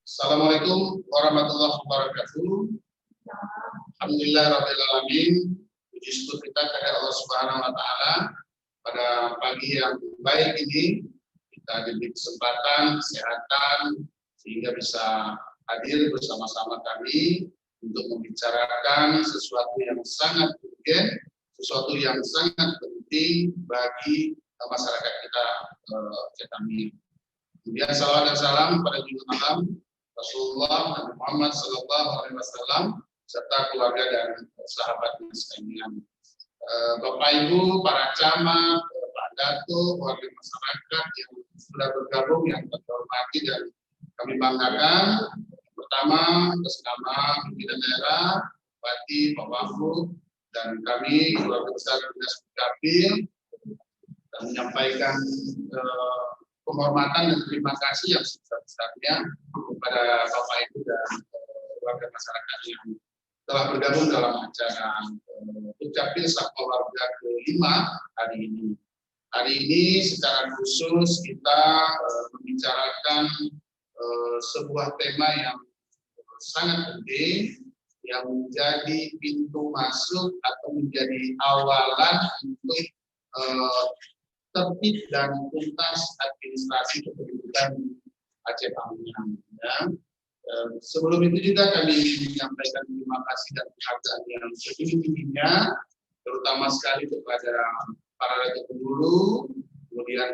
Assalamualaikum warahmatullahi wabarakatuh. Alhamdulillah rabbil alamin. Puji syukur kita kepada Allah Subhanahu wa taala pada pagi yang baik ini kita diberi kesempatan, kesehatan sehingga bisa hadir bersama-sama kami untuk membicarakan sesuatu yang sangat urgen, sesuatu yang sangat penting bagi masyarakat kita kami. Kemudian salawat dan salam pada junjungan malam Rasulullah Nabi Muhammad Sallallahu Alaihi Wasallam serta keluarga dan sahabatnya sekalian. Bapak Ibu, para camat, Pak Dato, warga masyarakat yang sudah bergabung yang terhormati dan kami banggakan. Pertama, atas nama pimpinan daerah, Bupati, Pak Wagub, dan kami keluarga besar Dinas Dukcapil dan menyampaikan penghormatan dan terima kasih yang sebesar-besarnya kepada Bapak Ibu dan warga masyarakat yang telah bergabung dalam acara Dukcapil Sapa Warga ke-5 hari ini. Hari ini secara khusus kita membicarakan sebuah tema yang sangat penting yang menjadi pintu masuk atau menjadi awalan untuk tertib dan tuntas administrasi kependudukan Aceh Pamiang. Ya. Sebelum itu juga kami menyampaikan terima kasih dan penghargaan yang setinggi-tingginya, terutama sekali kepada para rakyat pendulu, kemudian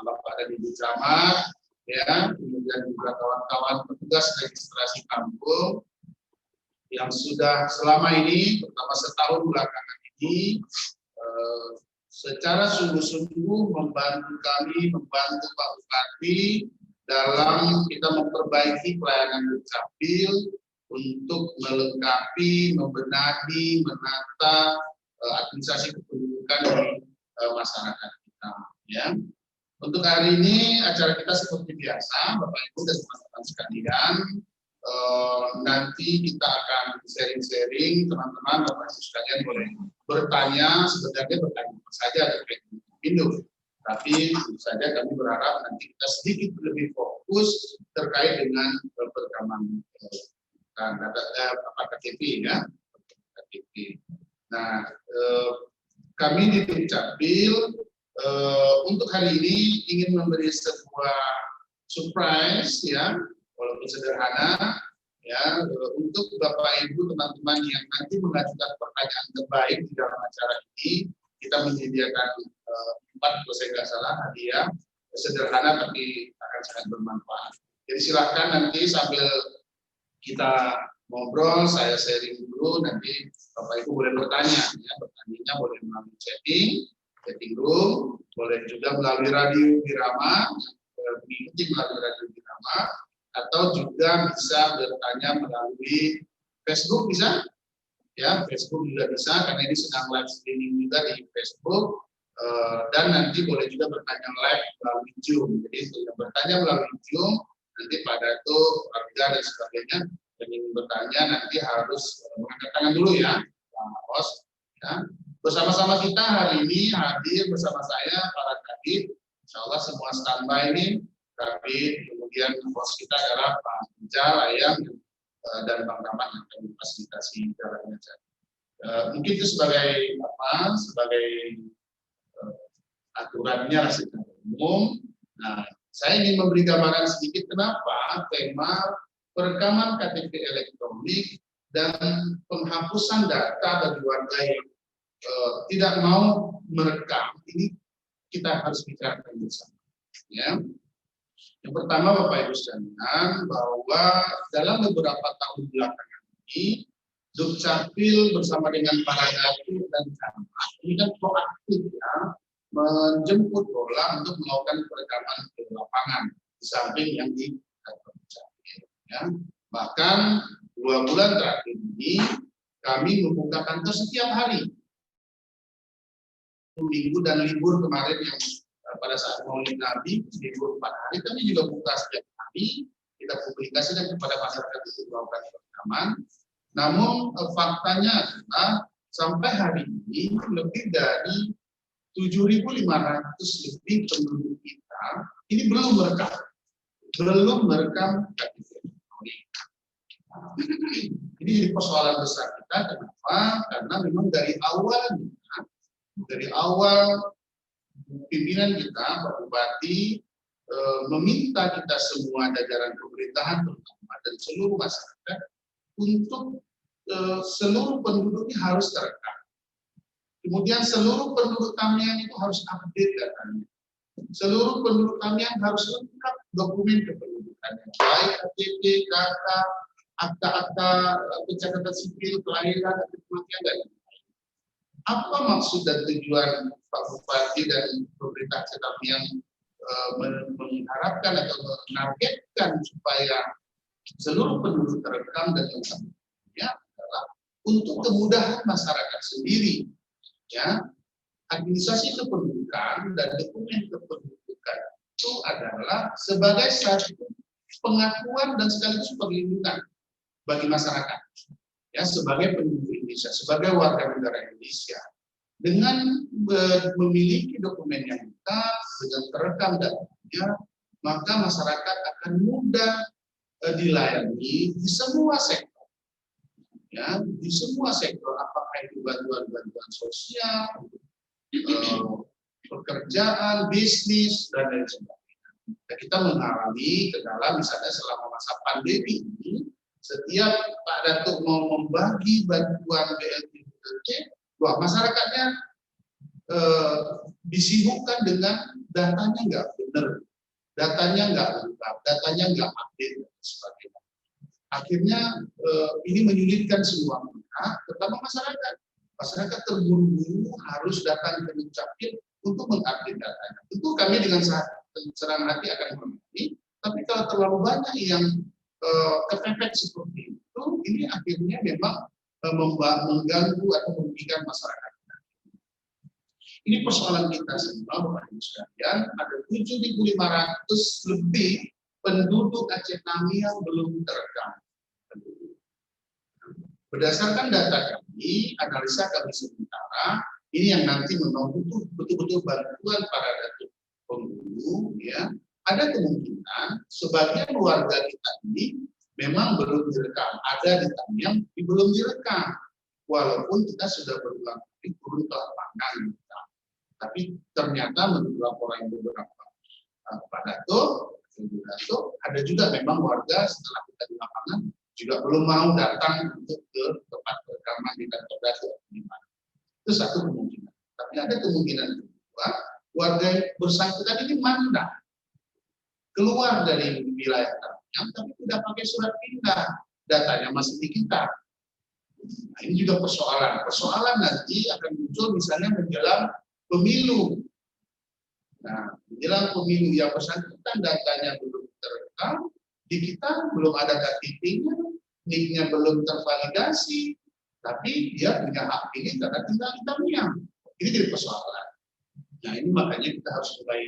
Bapak dan Ibu Camat, ya, kemudian juga kawan-kawan petugas registrasi kampung yang sudah selama ini, terutama setahun belakangan ini, secara sungguh-sungguh membantu kami, membantu Pak Bupati dalam kita memperbaiki pelayanan Dukcapil untuk melengkapi, membenahi, menata administrasi kependudukan di masyarakat kita. Ya. Untuk hari ini acara kita seperti biasa, Bapak Ibu dan teman-teman sekalian. Nanti kita akan sharing-sharing, teman-teman, Bapak Ibu sekalian boleh bertanya, sebenarnya bertanya apa saja terkait dengan Pindu. Tapi tentu saja kami berharap nanti kita sedikit lebih fokus terkait dengan perekaman KTP ya, KTP. Nah, kami di Dukcapil untuk hari ini ingin memberi sebuah surprise ya, walaupun sederhana ya, untuk Bapak Ibu teman-teman yang nanti mengajukan pertanyaan terbaik di dalam acara ini, kita menyediakan 4 kalau saya nggak salah hadiah sederhana tapi akan sangat bermanfaat. Jadi silahkan nanti sambil kita ngobrol, saya sharing dulu, nanti Bapak Ibu boleh bertanya ya, bertanya boleh melalui chatting room, boleh juga melalui radio Birama, mengikuti melalui radio Birama, atau juga bisa bertanya melalui Facebook, bisa ya, Facebook juga bisa karena ini sedang live streaming juga di Facebook, dan nanti boleh juga bertanya live melalui Zoom. Jadi untuk bertanya melalui Zoom nanti pada itu warga dan sebagainya yang ingin bertanya nanti harus mengangkat tangan dulu ya, Pak Host ya. Bersama-sama kita hari ini hadir bersama saya para kadit, insya Allah semua standby ini. Tapi kemudian bos kita adalah Pak Ijal, Ayang, dan Bang Rahmat yang akan memfasilitasi jalannya. Mungkin itu sebagai apa? Sebagai aturannya secara umum. Nah, saya ingin memberi gambaran sedikit kenapa tema perekaman KTP elektronik dan penghapusan data bagi warga yang tidak mau merekam ini kita harus bicarakan bersama. Ya. Yang pertama Bapak Ibu sekalian, bahwa dalam beberapa tahun belakangan ini Dukcapil bersama dengan para datuk dan camat ini kan proaktif ya, menjemput bola untuk melakukan perekaman ke lapangan di samping yang di Dukcapil. Ya. Bahkan 2 bulan terakhir ini kami membuka kantor setiap hari. Minggu dan libur kemarin yang pada saat Maulid Nabi, libur 4 hari, kami juga buka setiap hari, kita publikasikan kepada masyarakat untuk melakukan perekaman. Namun faktanya adalah sampai hari ini lebih dari 7.500 lebih penduduk kita ini belum merekam KTP. Ini jadi persoalan besar kita. Kenapa? Karena memang dari awal pimpinan kita, Pak Bupati, meminta kita semua jajaran pemerintahan terutama dan seluruh masyarakat untuk seluruh penduduknya harus terekam. Kemudian seluruh penduduk Tamiang itu harus update datanya. Seluruh penduduk Tamiang harus lengkap dokumen kependudukannya, baik KTP, KK, akta-akta pencatatan sipil, kelahiran, atau kematian, dan lain-lain. Apa maksud dan tujuan Pak Bupati dan pemerintah Tamiang mengharapkan atau menargetkan supaya seluruh penduduk terekam dan lengkap adalah untuk kemudahan masyarakat sendiri, ya. Administrasi kependudukan dan dokumen kependudukan itu adalah sebagai satu pengakuan dan sekaligus perlindungan bagi masyarakat, ya, sebagai penduduk Indonesia, sebagai warga negara Indonesia. Dengan memiliki dokumen yang lengkap, dengan terekam datanya, maka masyarakat akan mudah dilayani di semua sektor, ya, di semua sektor, apakah itu bantuan sosial, pekerjaan, bisnis, dan lain sebagainya. Nah, kita mengalami kendala misalnya selama masa pandemi ini, setiap Pak Datuk mau membagi bantuan BLT, wah, masyarakatnya disibukkan dengan datanya nggak benar, datanya nggak lengkap, datanya nggak update, dan sebagainya. Akhirnya ini menyulitkan semua pihak, terutama masyarakat. Masyarakat terburu-buru harus datang ke Dukcapil untuk mengupdate datanya. Tentu kami dengan senang hati akan memahami, tapi kalau terlalu banyak yang kepepet seperti itu, ini akhirnya memang mengganggu atau merugikan masyarakat. Ini persoalan kita semua, Bapak Ibu sekalian. Ada 7.500 lebih penduduk Aceh Tamiang belum terekam. Berdasarkan data kami, analisa kami sementara, ini yang nanti memang butuh betul-betul bantuan para datuk penghulu, ya. Ada kemungkinan sebagian warga kita ini memang belum direkam, ada di Tamiang belum direkam, walaupun kita sudah berulang kali turun ke lapangan, tapi ternyata menurut laporan beberapa Pak Datuk, ada juga memang warga setelah kita di lapangan juga belum mau datang untuk ke tempat rekaman di kantor Datuk. Itu satu kemungkinan. Tapi ada kemungkinan kedua, warga bersangkutan ini mandang keluar dari wilayah Tamiang, tapi tidak pakai surat pindah, datanya masih di kita. Nah, ini juga persoalan. Persoalan nanti akan muncul misalnya menjelang pemilu. Nah, menjelang pemilu yang bersangkutan datanya belum terekam, di kita belum ada KTP-nya, NIK-nya belum tervalidasi, tapi dia punya hak pilih karena tinggal di Tamiang. Ini jadi persoalan. Nah, ini makanya kita harus mulai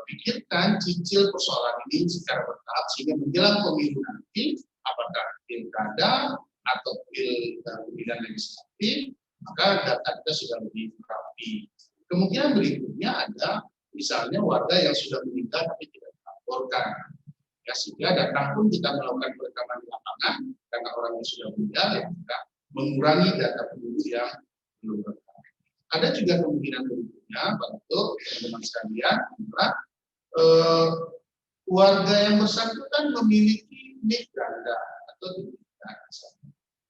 pikirkan, cicil persoalan ini secara bertahap, sehingga menjelang pemilu nanti, apakah pilkada atau pemilihan legislatif, maka data kita sudah lebih rapi. Kemungkinan berikutnya ada misalnya warga yang sudah meninggal tapi tidak dilaporkan. Ya, sehingga datang pun kita melakukan perekaman di lapangan karena orangnya sudah meninggal, ya, kita mengurangi data penduduk yang belum terekam. Ada juga kemungkinan berikutnya, Pak Datuk, teman-teman sekalian, adalah warga yang bersangkutan memiliki NIK ganda atau tidak,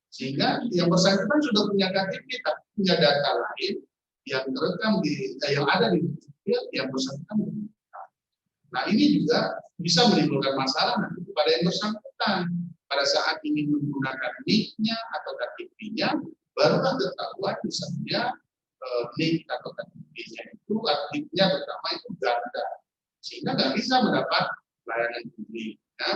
sehingga yang bersangkutan sudah punya KTP tapi punya data lain yang terekam yang ada di yang bersangkutan. Nah, ini juga bisa menimbulkan masalah nanti kepada yang bersangkutan pada saat ingin menggunakan NIK-nya atau KTP-nya, barulah ketahuan misalnya NIK atau KTP-nya itu aktifnya pertama itu ganda, sehingga nggak bisa mendapat layanan publik. Ya.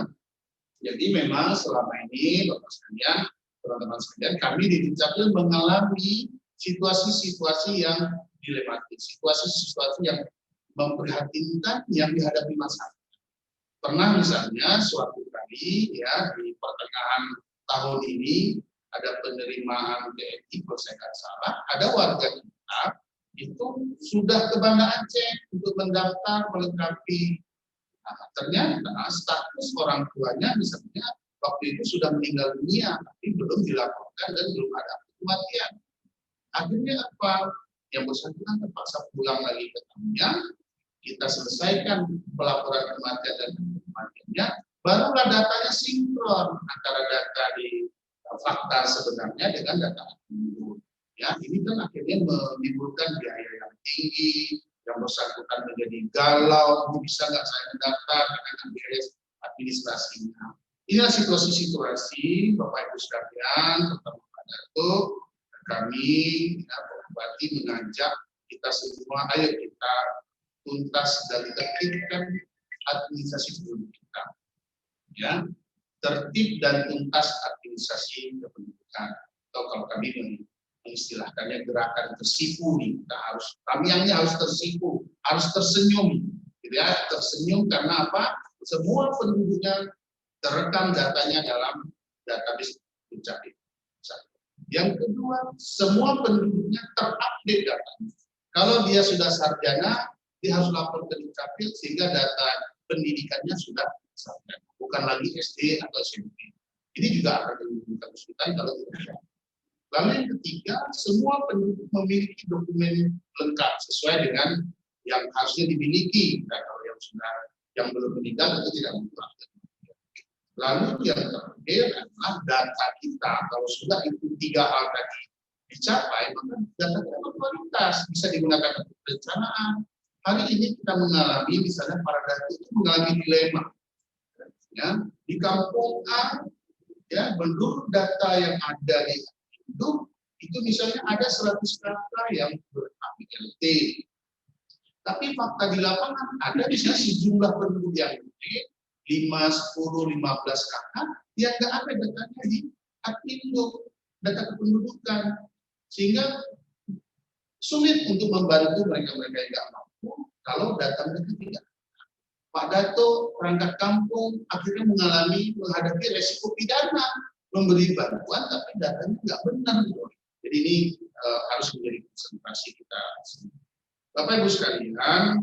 Jadi memang selama ini, Bapak sekalian, teman-teman sekalian, kami di Dukcapil mengalami situasi-situasi yang dilematis, situasi-situasi yang memprihatinkan yang dihadapi masyarakat. Pernah misalnya suatu kali, ya, di pertengahan tahun ini ada penerimaan TNI, kalau saya nggak salah, ada warga kita itu sudah ke Banda Aceh untuk mendaftar melengkapi. Nah, ternyata status orang tuanya misalnya waktu itu sudah meninggal dunia, tapi belum dilaporkan dan belum ada kematian. Akhirnya apa? Yang bersangkutan terpaksa pulang lagi ke kampungnya, kita selesaikan pelaporan kematian dan kematiannya, barulah datanya sinkron antara data di fakta sebenarnya dengan data penduduk. Ya, ini kan akhirnya menimbulkan biaya yang tinggi, yang bersangkutan menjadi galau, bisa nggak saya mendaftar karena biaya administrasinya. Inilah situasi-situasi Bapak Ibu sekalian, terutama Pak Datuk, kami Bupati mengajak kita semua, ayo kita tuntas dan tertibkan administrasi penduduk kita, ya, tertib dan tuntas administrasi kependudukan. Atau kalau kami mengistilahkannya gerakan tersipu nih, kita harus, kami harus tersipu, harus tersenyum, gitu ya, tersenyum karena apa? Semua penduduknya terekam datanya dalam database Dukcapil. Yang kedua, semua penduduknya terupdate datanya. Kalau dia sudah sarjana, dia harus lapor ke Dukcapil sehingga data pendidikannya sudah sarjana, bukan lagi SD atau SMP. Ini juga akan menimbulkan kesulitan kalau tidak ada. Lalu yang ketiga, semua penduduk memiliki dokumen lengkap sesuai dengan yang harusnya dimiliki. Nah, kalau yang belum meninggal itu tidak membutuhkan. Lalu yang terakhir adalah data kita. Kalau sudah itu 3 hal tadi dicapai, maka data kita berkualitas, bisa digunakan untuk perencanaan. Hari ini kita mengalami, misalnya para datuk itu mengalami dilema. Ya, di kampung A, ya, menurut data yang ada di penduduk, itu misalnya ada 100 kakak yang ber-APLT. Tapi fakta di lapangan ada misalnya sejumlah penduduk yang gede, 5, 10, 15 kakak, yang nggak ada datanya di Adpinduk, data kependudukan. Sehingga sulit untuk membantu mereka-mereka yang nggak mampu kalau data mereka tidak. Pak Dato, perangkat kampung, akhirnya menghadapi resiko pidana, memberi bantuan tapi datanya nggak benar. Jadi ini harus menjadi konsentrasi kita. Bapak Ibu sekalian,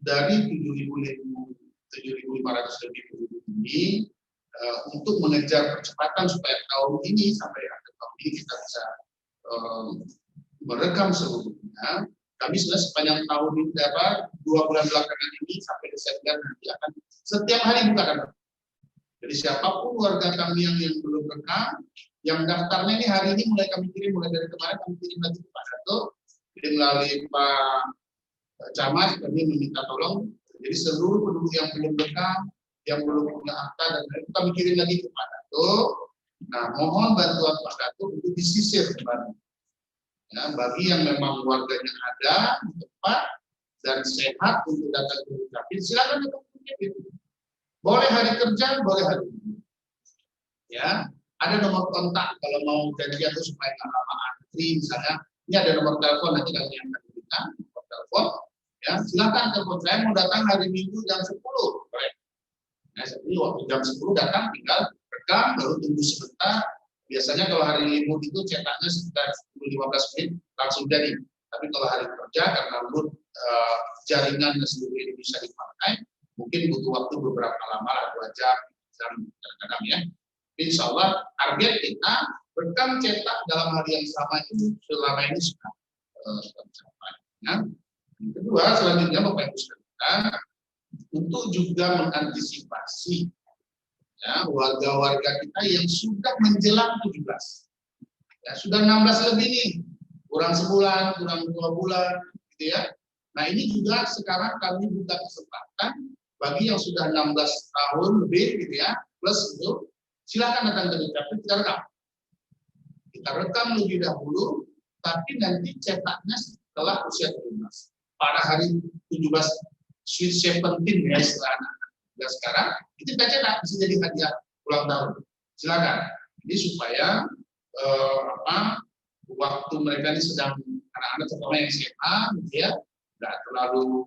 dari 7.500 lebih penduduk ini, untuk mengejar percepatan supaya tahun ini sampai akhir tahun ini kita bisa merekam seluruhnya. Kami sudah sepanjang tahun ini, 2 bulan belakangan ini sampai Desember nanti akan setiap hari buka data. Jadi siapapun warga kami yang belum rekam, yang daftarnya ini hari ini mulai kami kirim, mulai dari kemarin kami kirim lagi ke Pak Dato. Jadi melalui Pak Camat kami meminta tolong. Jadi seluruh penduduk yang belum rekam, yang belum punya akta dan lain-lain, kami kirim lagi ke Pak Dato. Nah, mohon bantuan Pak Dato untuk disisir kembali. Ya, bagi yang memang warganya ada di tempat dan sehat untuk datang ke Dukcapil, silakan datang ke Dukcapil. Boleh hari kerja, boleh hari libur. Ya, ada nomor kontak kalau mau janjian itu supaya nggak lama antri, misalnya ini ada nomor telepon, nanti kami akan berikan nomor telepon. Ya, silakan telepon saya mau datang hari Minggu jam 10. Boleh. Nah, jadi waktu jam 10 datang tinggal rekam, baru tunggu sebentar. Biasanya kalau hari libur itu cetaknya sekitar 10-15 menit langsung jadi. Tapi kalau hari kerja karena load jaringan seluruh Indonesia dipakai, mungkin butuh waktu beberapa lama lah, 2 jam kadang-kadang ya. Insya Allah target kita rekam cetak dalam hari yang sama itu selama ini sudah tercapai. Ya. Yang kedua, selanjutnya Bapak Ibu sekalian, untuk juga mengantisipasi ya, warga-warga kita yang sudah menjelang 17. Ya, sudah 16 lebih nih, kurang sebulan, kurang 2 bulan, gitu ya. Nah ini juga sekarang kami buka kesempatan bagi yang sudah 16 tahun lebih, gitu ya, plus itu, silakan datang ke Dukcapil, kita rekam. Kita rekam lebih dahulu, tapi nanti cetaknya setelah usia 17. Pada hari 17, sweet 17 ya istilah anak sekarang, itu kita cetak, bisa jadi hadiah ulang tahun. Silakan. Ini supaya waktu mereka ini sedang anak-anak terutama yang SMA, gitu ya, nggak terlalu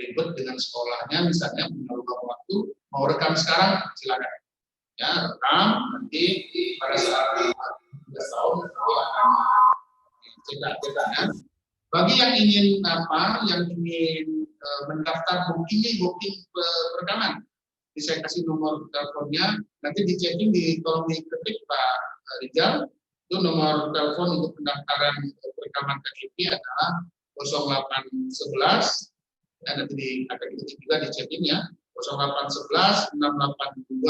ribet dengan sekolahnya, misalnya punya waktu mau rekam sekarang, silakan. Ya, rekam nanti pada saat 13 tahun nanti akan cetak-cetaknya. Bagi yang ingin yang ingin mendaftar booking rekaman, Jadi saya kasih nomor teleponnya, nanti di chatting di kolom ketik Pak Rizal, itu nomor telepon untuk pendaftaran perekaman KTP adalah 0811, dan nanti akan diketik juga di chatting ya, 0811 682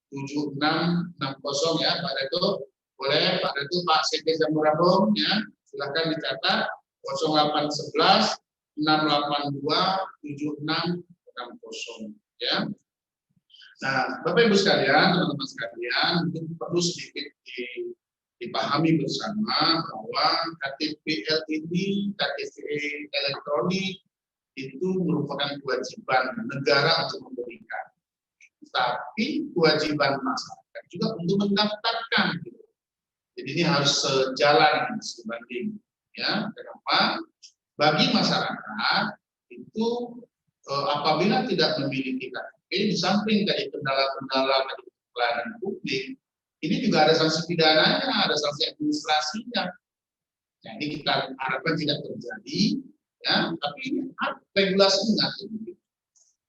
7660 ya Pak Reto. Boleh Pak Reto, Pak Seke Zamurabong ya, silakan dicatat 0811 682 7660 ya. Nah, Bapak Ibu sekalian, teman-teman sekalian, mungkin perlu sedikit dipahami bersama bahwa KTPL ini, KTP elektronik itu merupakan kewajiban negara untuk memberikan. Tapi kewajiban masyarakat juga untuk mendaftarkan. Jadi ini harus sejalan sebanding. Ya, kenapa? Bagi masyarakat itu apabila tidak memiliki KTP, di samping dari kendala-kendala pelayanan publik, ini juga ada sanksi pidananya, ada sanksi administrasinya. Nah, ini kita harapkan tidak terjadi, ya. Tapi regulasi mengatur.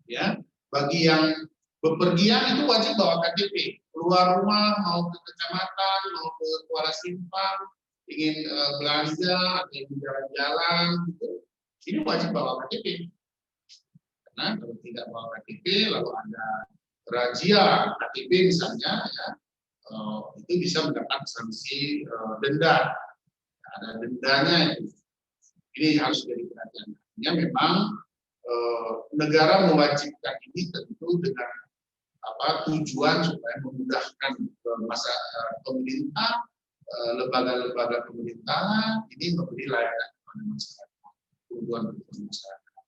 Ya, bagi yang bepergian itu wajib bawa KTP. Keluar rumah, mau ke kecamatan, mau ke Kuala Simpang, ingin belanja atau ingin jalan-jalan, gitu, ini wajib bawa KTP. Karena kalau tidak bawa KTP, lalu ada razia KTP misalnya, ya, itu bisa mendapat sanksi denda. Ada dendanya itu. Ini harus jadi perhatian. Artinya memang negara mewajibkan ini tentu dengan tujuan supaya memudahkan masa pemerintah, lembaga-lembaga pemerintahan ini memberi layanan kepada masyarakat, kebutuhan masyarakat.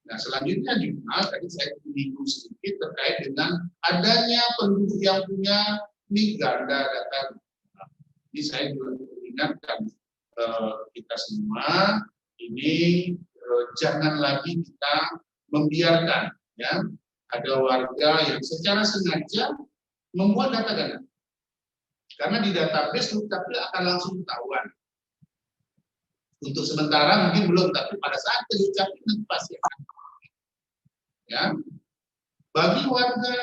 Nah, selanjutnya juga tadi saya menyinggung sedikit terkait dengan adanya penduduk yang punya nik ganda data. Jadi saya juga mengingatkan kita semua ini jangan lagi kita membiarkan ya ada warga yang secara sengaja membuat data ganda. Karena di database dukcapil akan langsung ketahuan. Untuk sementara mungkin belum, tapi pada saat dukcapil nanti pasti akan. Ya, bagi warga,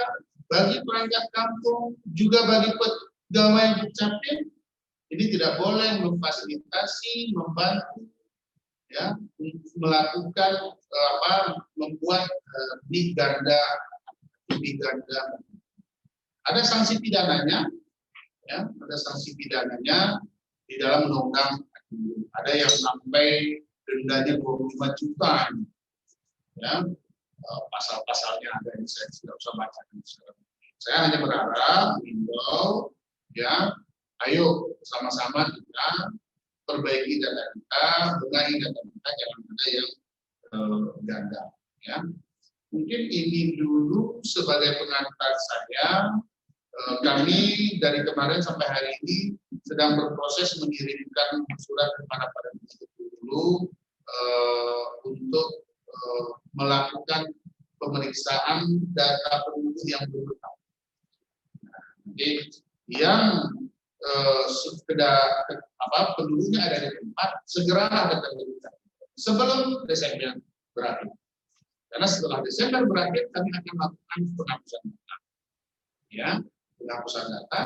bagi perangkat kampung, juga bagi pegawai dukcapil, ini tidak boleh memfasilitasi, membantu, ya, melakukan membuat nik ganda, Ada sanksi pidananya, ya, ada sanksi pidananya di dalam undang-undang. Ada yang sampai dendanya 25 juta, ya. Pasal-pasalnya ada yang saya tidak usah baca. Saya hanya berharap, mengimbau, ya, ayo sama-sama kita perbaiki data kita, benahi data kita, jangan ada yang ganda. Ya. Mungkin ini dulu sebagai pengantar saya. Kami dari kemarin sampai hari ini sedang berproses mengirimkan surat kepada Pak dulu untuk melakukan pemeriksaan data penduduk yang belum lengkap. Jadi yang penduduknya ada di tempat, segeralah data penduduk sebelum Desember berakhir. Karena setelah Desember berakhir, kami akan melakukan penghapusan data. Ya, penghapusan data.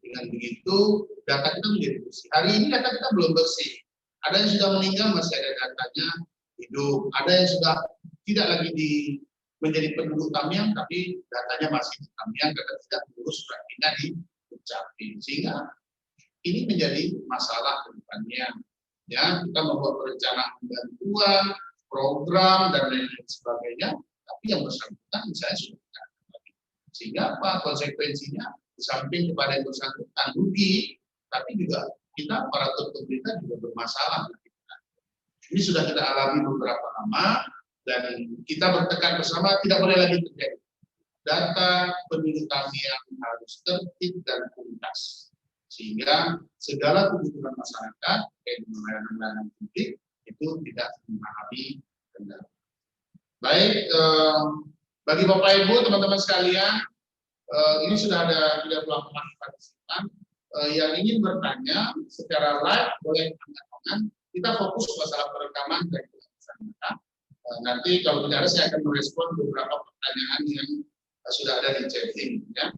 Dengan begitu data kita menjadi bersih. Hari ini data kita belum bersih. Ada yang sudah meninggal masih ada datanya hidup. Ada yang sudah tidak lagi menjadi penduduk Tamiang, tapi datanya masih di Tamiang karena tidak mengurus praktiknya di Dukcapil. Sehingga ini menjadi masalah ke depannya. Ya, kita membuat perencanaan bantuan, program dan lain-lain sebagainya, tapi yang bersangkutan saya sudah tidak. Sehingga apa konsekuensinya? Di samping kepada yang bersangkutan rugi, tapi juga kita para pemerintah juga bermasalah. Ini sudah kita alami beberapa lama dan kita bertekad bersama tidak boleh lagi terjadi. Data penduduk kami yang harus tertib dan tuntas, sehingga segala kebutuhan masyarakat kayak layanan publik itu tidak mengalami kendala. Baik, bagi Bapak Ibu, teman-teman sekalian, ini sudah ada 34 partisipan yang ingin bertanya secara live, boleh angkat tangan. Kita fokus masalah perekaman dan pengurusan data. Nanti kalau tidak ada, saya akan merespon beberapa pertanyaan yang sudah ada di chatting ya.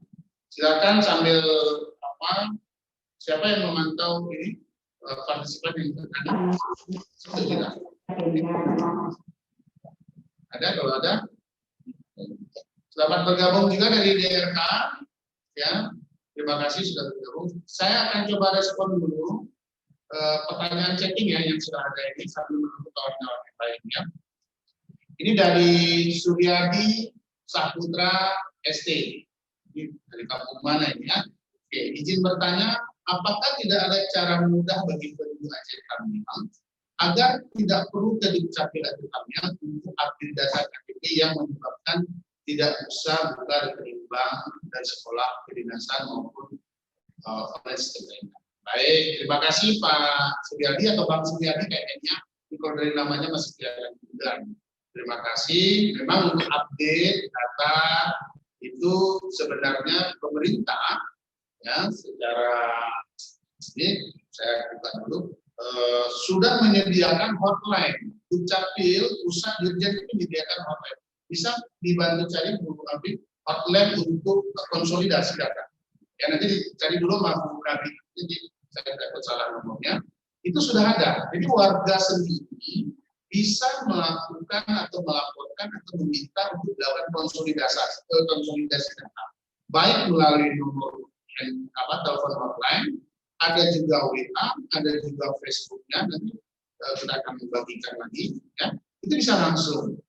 Silakan sambil siapa yang memantau ini partisipan yang terkadang tidak ada. Kalau ada, selamat bergabung juga dari DRK ya. Terima kasih sudah bergabung. Saya akan coba respon dulu pertanyaan chatting ya yang sudah ada ini sambil menunggu kawan-kawan yang lainnya. Ini dari Suryadi Saputra ST. Ini dari kampung mana ini ya? Oke, izin bertanya, apakah tidak ada cara mudah bagi penduduk Aceh Tamiang agar tidak perlu ke Dukcapil Aceh Tamiang untuk update data KTP yang menyebabkan tidak bisa buka rekening bank dan sekolah kedinasan maupun online lainnya. Baik, terima kasih Pak Suryadi atau Bang Suryadi kayaknya. Kalau dari namanya masih kelihatan. Terima kasih. Memang untuk update data itu sebenarnya pemerintah ya secara ini saya buka dulu sudah menyediakan hotline. Dukcapil pusat dirjen itu menyediakan hotline. Bisa dibantu cari hotline untuk konsolidasi data. Ya nanti dicari dulu Bu Nabi. Jadi saya takut salah nomornya. Itu sudah ada. Jadi warga sendiri bisa melakukan atau melaporkan atau meminta untuk dilakukan konsolidasi data. Baik melalui nomor telepon hotline, ada juga WA, ada juga Facebooknya, nanti kita akan membagikan lagi, ya. Itu bisa langsung.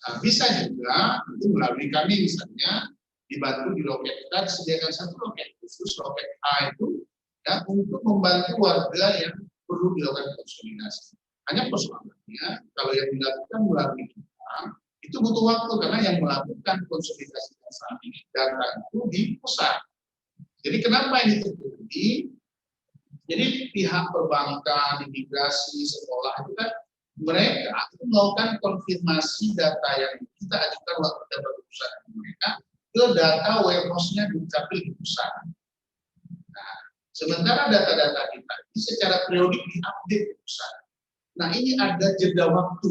Nah, bisa juga itu melalui kami misalnya dibantu di loket kita disediakan satu loket khusus loket A itu ya untuk membantu warga yang perlu dilakukan konsolidasi. Hanya persoalannya kalau yang dilakukan melalui kita itu butuh waktu karena yang melakukan konsolidasi data itu di pusat. Jadi kenapa ini terjadi? Jadi pihak perbankan, imigrasi, sekolah itu kan mereka itu melakukan konfirmasi data yang kita ajukan waktu kita berusaha mereka ke data warehouse-nya Dukcapil di pusat. Nah, sementara data-data kita ini secara periodik diupdate di pusat. Nah, ini ada jeda waktu.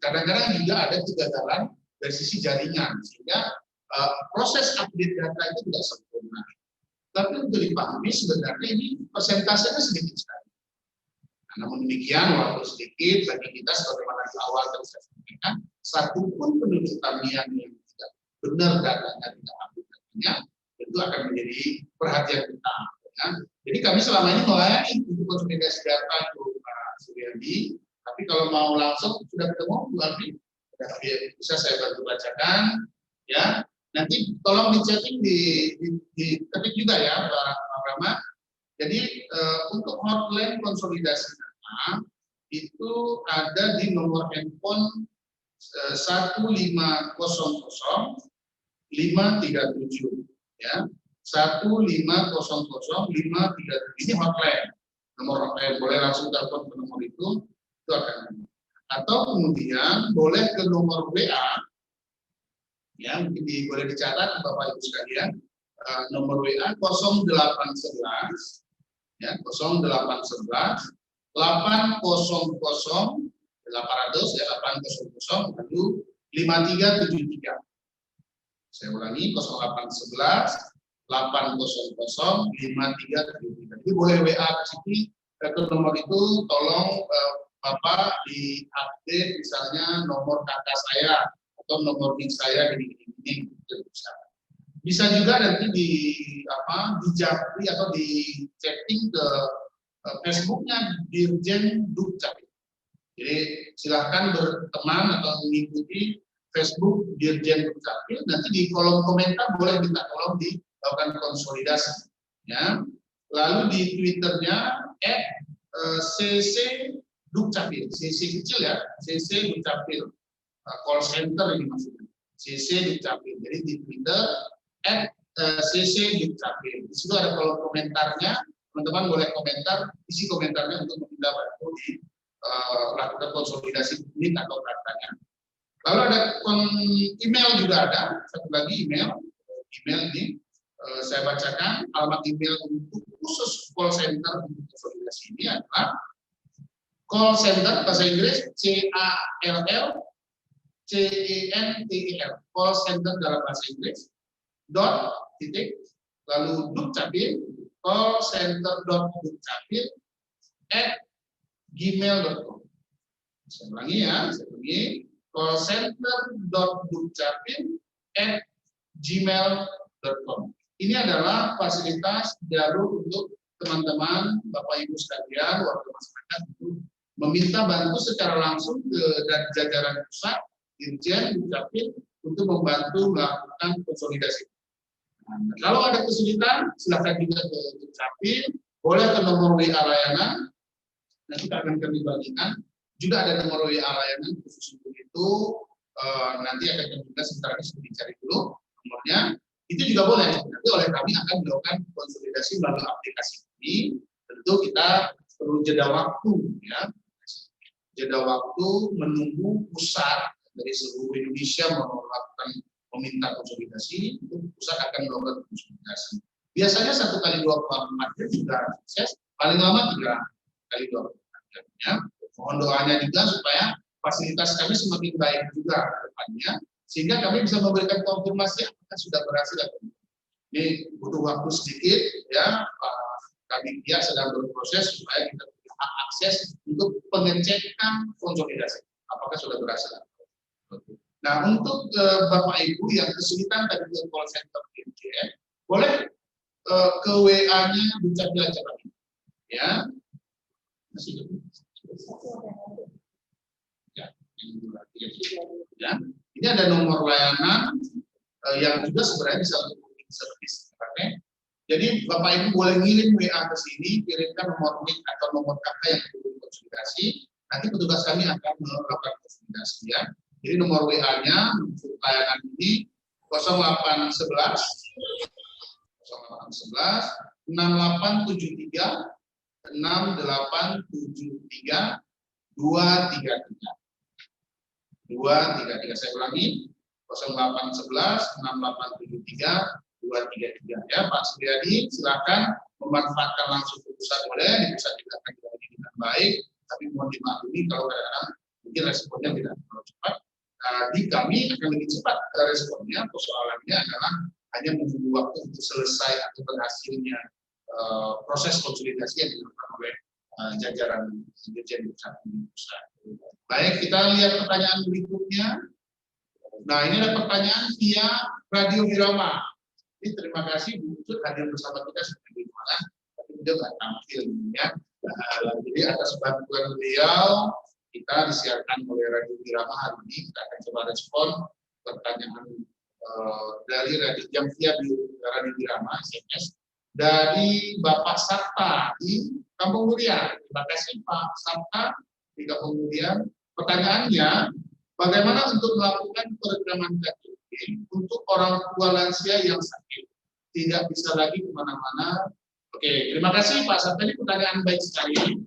Kadang-kadang juga ada kegagalan dari sisi jaringan sehingga proses update data itu tidak sempurna. Tapi untuk dipahami sebenarnya ini persentasenya sedikit sekali. Namun demikian, walaupun sedikit, bagi kita sebagaimana di awal tadi saya sampaikan, satu pun penduduk Tamiang yang tidak benar datanya, tidak update datanya, tentu akan menjadi perhatian kita. Ya. Jadi kami selama ini melayani untuk konsolidasi data itu Pak Suryadi, tapi kalau mau langsung sudah ketemu Bu Alfi, bisa saya bantu bacakan, ya. Nanti tolong di-chatting di ketik juga ya Pak Rama. Jadi untuk hotline konsolidasi data itu ada di nomor handphone 1500 537 ya 1500 537 ini hotline. Nomor hotline boleh langsung telepon ke nomor itu akan. Atau kemudian boleh ke nomor WA ya mungkin boleh dicatat Bapak Ibu sekalian nomor WA 0811 ya 0811 800 ya 800 lalu 5373. Saya ulangi 0811 800 5373. Jadi boleh WA ke sini ke nomor itu tolong Bapak diupdate misalnya nomor kakak saya atau nomor link saya ini bisa juga nanti di japri atau di chatting ke Facebooknya Dirjen Dukcapil. Jadi silahkan berteman atau mengikuti Facebook Dirjen Dukcapil. Nanti di kolom komentar boleh minta tolong dilakukan konsolidasi. Ya. Lalu di Twitternya @cc Dukcapil, CC kecil ya, CC Dukcapil. Call center ini maksudnya CC Dukcapil. Jadi di Twitter @cc Dukcapil. Di situ ada kolom komentarnya, teman-teman boleh komentar, isi komentarnya untuk meminta bantu di lakukan konsolidasi unit atau datanya. Lalu ada email juga ada, satu lagi email ini saya bacakan alamat email untuk khusus call center untuk konsolidasi ini adalah call center bahasa Inggris CALL CENTER, call center dalam bahasa Inggris, dot titik, lalu Dukcapil, call center dot Dukcapil at gmail.com. Saya ulangi ya, call center dot Dukcapil at gmail.com. Ini adalah fasilitas jalur untuk teman-teman, Bapak Ibu sekalian, warga masyarakat untuk meminta bantu secara langsung ke jajaran pusat, Dirjen Dukcapil untuk membantu melakukan konsolidasi. Nah, kalau ada kesulitan, silakan juga ke Dukcapil, boleh ke nomor WA layanan, nanti akan kami bagikan. Juga ada nomor WA layanan khusus untuk itu, nanti akan kami juga sebentar lagi dicari dulu nomornya. Itu juga boleh, nanti oleh kami akan melakukan konsolidasi melalui aplikasi ini. Tentu kita perlu jeda waktu, ya, jeda waktu menunggu pusat dari seluruh Indonesia melakukan meminta konsolidasi, itu pusat akan melakukan konsolidasi. Biasanya 1 kali 24 jam sudah sukses, paling lama 3 kali 24 jam. Ya. Mohon doanya juga supaya fasilitas kami semakin baik juga ke depannya, sehingga kami bisa memberikan konfirmasi apakah sudah berhasil atau tidak. Ini butuh waktu sedikit, ya. Kami pihak sedang berproses supaya kita punya hak akses untuk pengecekan konsolidasi apakah sudah berhasil. Nah, untuk Bapak Ibu yang kesulitan tadi ke call center Dirjen, boleh ke WA-nya Dukcapil aja kami. Ya. Masih ya, ya. Ini ada nomor layanan yang juga sebenarnya bisa untuk service. Jadi Bapak Ibu boleh ngirim WA ke sini, kirimkan nomor NIK atau nomor KK yang perlu konsolidasi. Nanti petugas kami akan melakukan konsolidasi, ya. Jadi nomor WA-nya untuk layanan ini 0811 6873 6873 233. Saya ulangi, 0811 6873 233. Ya, Pak Suryadi, silakan memanfaatkan langsung ke pusat boleh, di pusat juga akan dilayani dengan baik, tapi mohon dimaklumi kalau kadang-kadang mungkin responnya tidak terlalu cepat. Di kami akan lebih cepat responnya. Persoalannya adalah hanya menunggu waktu untuk selesai atau berhasilnya proses konsolidasi yang dilakukan oleh jajaran Dirjen Dukcapil pusat. Baik, kita lihat pertanyaan berikutnya. Nah, ini ada pertanyaan via Radio Wirama. Jadi, terima kasih Bu Ucut hadir bersama kita sebagai gimana, tapi beliau nggak tampil, ya. Jadi atas bantuan beliau kita disiarkan oleh Radio Wirama hari ini. Kita akan coba respon pertanyaan dari Radio Jam via Radio Wirama SMS dari Bapak Sabta di Kampung Durian. Terima kasih Pak Sabta di Kampung Durian. Pertanyaannya, bagaimana untuk melakukan perekaman KTP untuk orang tua lansia yang sakit, tidak bisa lagi kemana-mana? Oke, terima kasih Pak Sabta, ini pertanyaan baik sekali.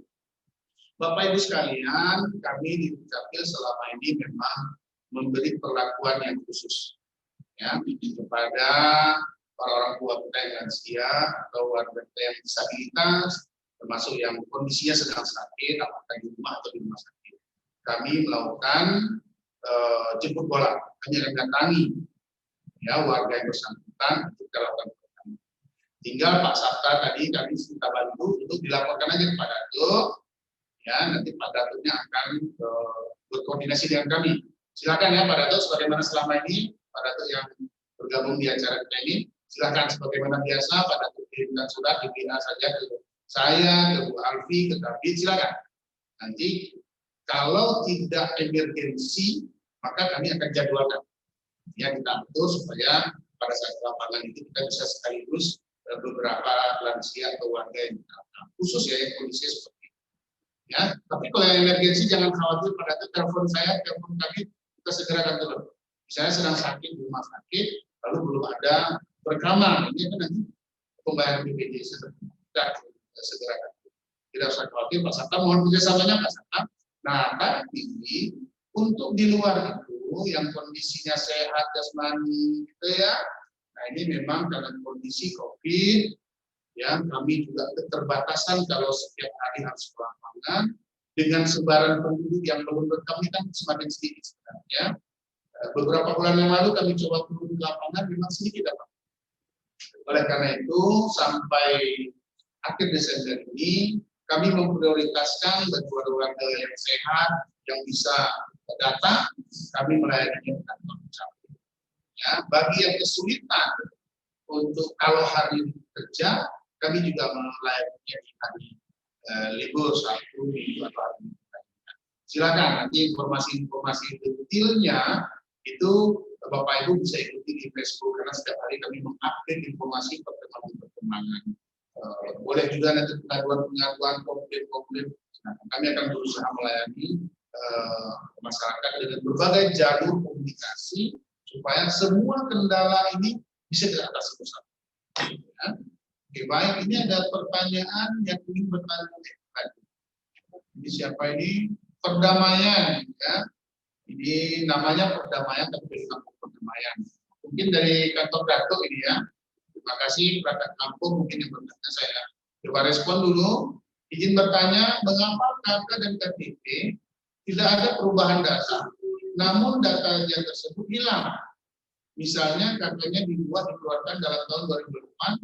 Bapak Ibu sekalian, kami di Dukcapil selama ini memang memberi perlakuan yang khusus, ya, kepada para orang tua kita yang lansia atau warga kita yang disabilitas, termasuk yang kondisinya sedang sakit, apakah di rumah atau di rumah sakit. Kami melakukan jemput bola, kami akan datangi, ya, warga yang bersangkutan untuk kita lakukan perekaman. Tinggal Pak Sabta tadi kami minta bantu untuk dilaporkan aja kepada Datuk, ya, nanti Pak Datuknya akan berkoordinasi dengan kami. Silakan ya Pak Datuk, sebagaimana selama ini Pak Datuk yang bergabung di acara kita ini, silakan sebagaimana biasa Pak Datuk kirimkan surat di WA saja ke saya, ke Bu Alfi, ke Kabit, silakan. Nanti kalau tidak emergensi, maka kami akan jadwalkan. Ya, kita atur supaya pada saat lapangan itu kita bisa sekaligus beberapa lansia atau warga yang khusus, ya, yang kondisinya seperti itu. Ya, tapi kalau yang emergensi jangan khawatir, pada telepon saya, telepon kami, kita segera akan turun. Misalnya sedang sakit di rumah sakit, lalu belum ada perekaman, ini kan nanti pembayaran BPJS kita segera akan turun. Tidak usah khawatir, Pak Sabta, mohon kerjasamanya Pak Sabta. Nah, tapi untuk di luar itu yang kondisinya sehat jasmani, gitu ya. Nah, ini memang karena kondisi COVID, ya, kami juga keterbatasan kalau setiap hari harus ke lapangan dengan sebaran penduduk yang belum berkami kan semakin sedikit sebenarnya. Beberapa bulan yang lalu kami coba turun ke lapangan, memang sedikit dapat. Oleh karena itu, sampai akhir Desember ini, kami memprioritaskan bagi warga yang sehat, yang bisa datang, kami melayani di kantor Dukcapil. Ya, bagi yang kesulitan untuk kalau hari kerja, kami juga melayani di hari libur, Sabtu, Minggu, atau hari Minggu. Silakan nanti informasi-informasi detailnya itu Bapak Ibu bisa ikuti di Facebook karena setiap hari kami mengupdate informasi perkembangan. Boleh juga nanti pengaduan, komplain. Kami akan berusaha melayani masyarakat dengan berbagai jalur komunikasi supaya semua kendala ini bisa diatasi bersama. Ya. Oke, baik, ini ada pertanyaan yang ingin bertanya. Ini siapa ini? Perdamaian, ya. Ini namanya perdamaian, tapi dari kampung perdamaian. Mungkin dari kantor Datuk ini ya. Terima kasih perangkat kampung, mungkin yang bertanya saya coba respon dulu. Izin bertanya, mengapa KK dan KTP tidak ada perubahan data, namun datanya tersebut hilang. Misalnya KK-nya dibuat dikeluarkan dalam tahun 2008,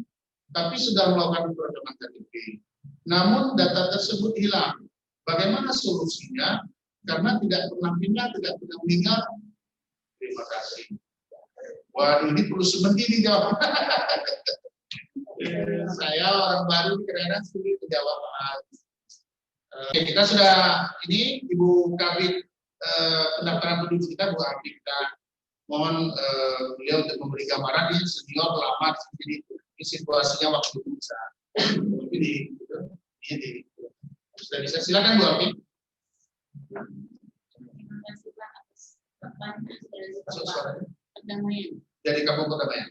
tapi sudah melakukan perekaman KTP. Namun data tersebut hilang. Bagaimana solusinya? Karena tidak pernah pindah, tidak pernah meninggal. Terima kasih. Waduh, ini perlu sementi dijawab. Saya orang baru kadang-kadang sulit menjawab. Oke, kita sudah ini Ibu Kabit pendaftaran penduduk kita, Bu Abika. Mohon beliau untuk memberi gambaran. Ini senior lama, jadi situasinya waktu bisa. Ini sudah bisa, silakan Bu Abi. Terima kasih Pak atas pertanyaan perdamaian. Dari kampung perdamaian.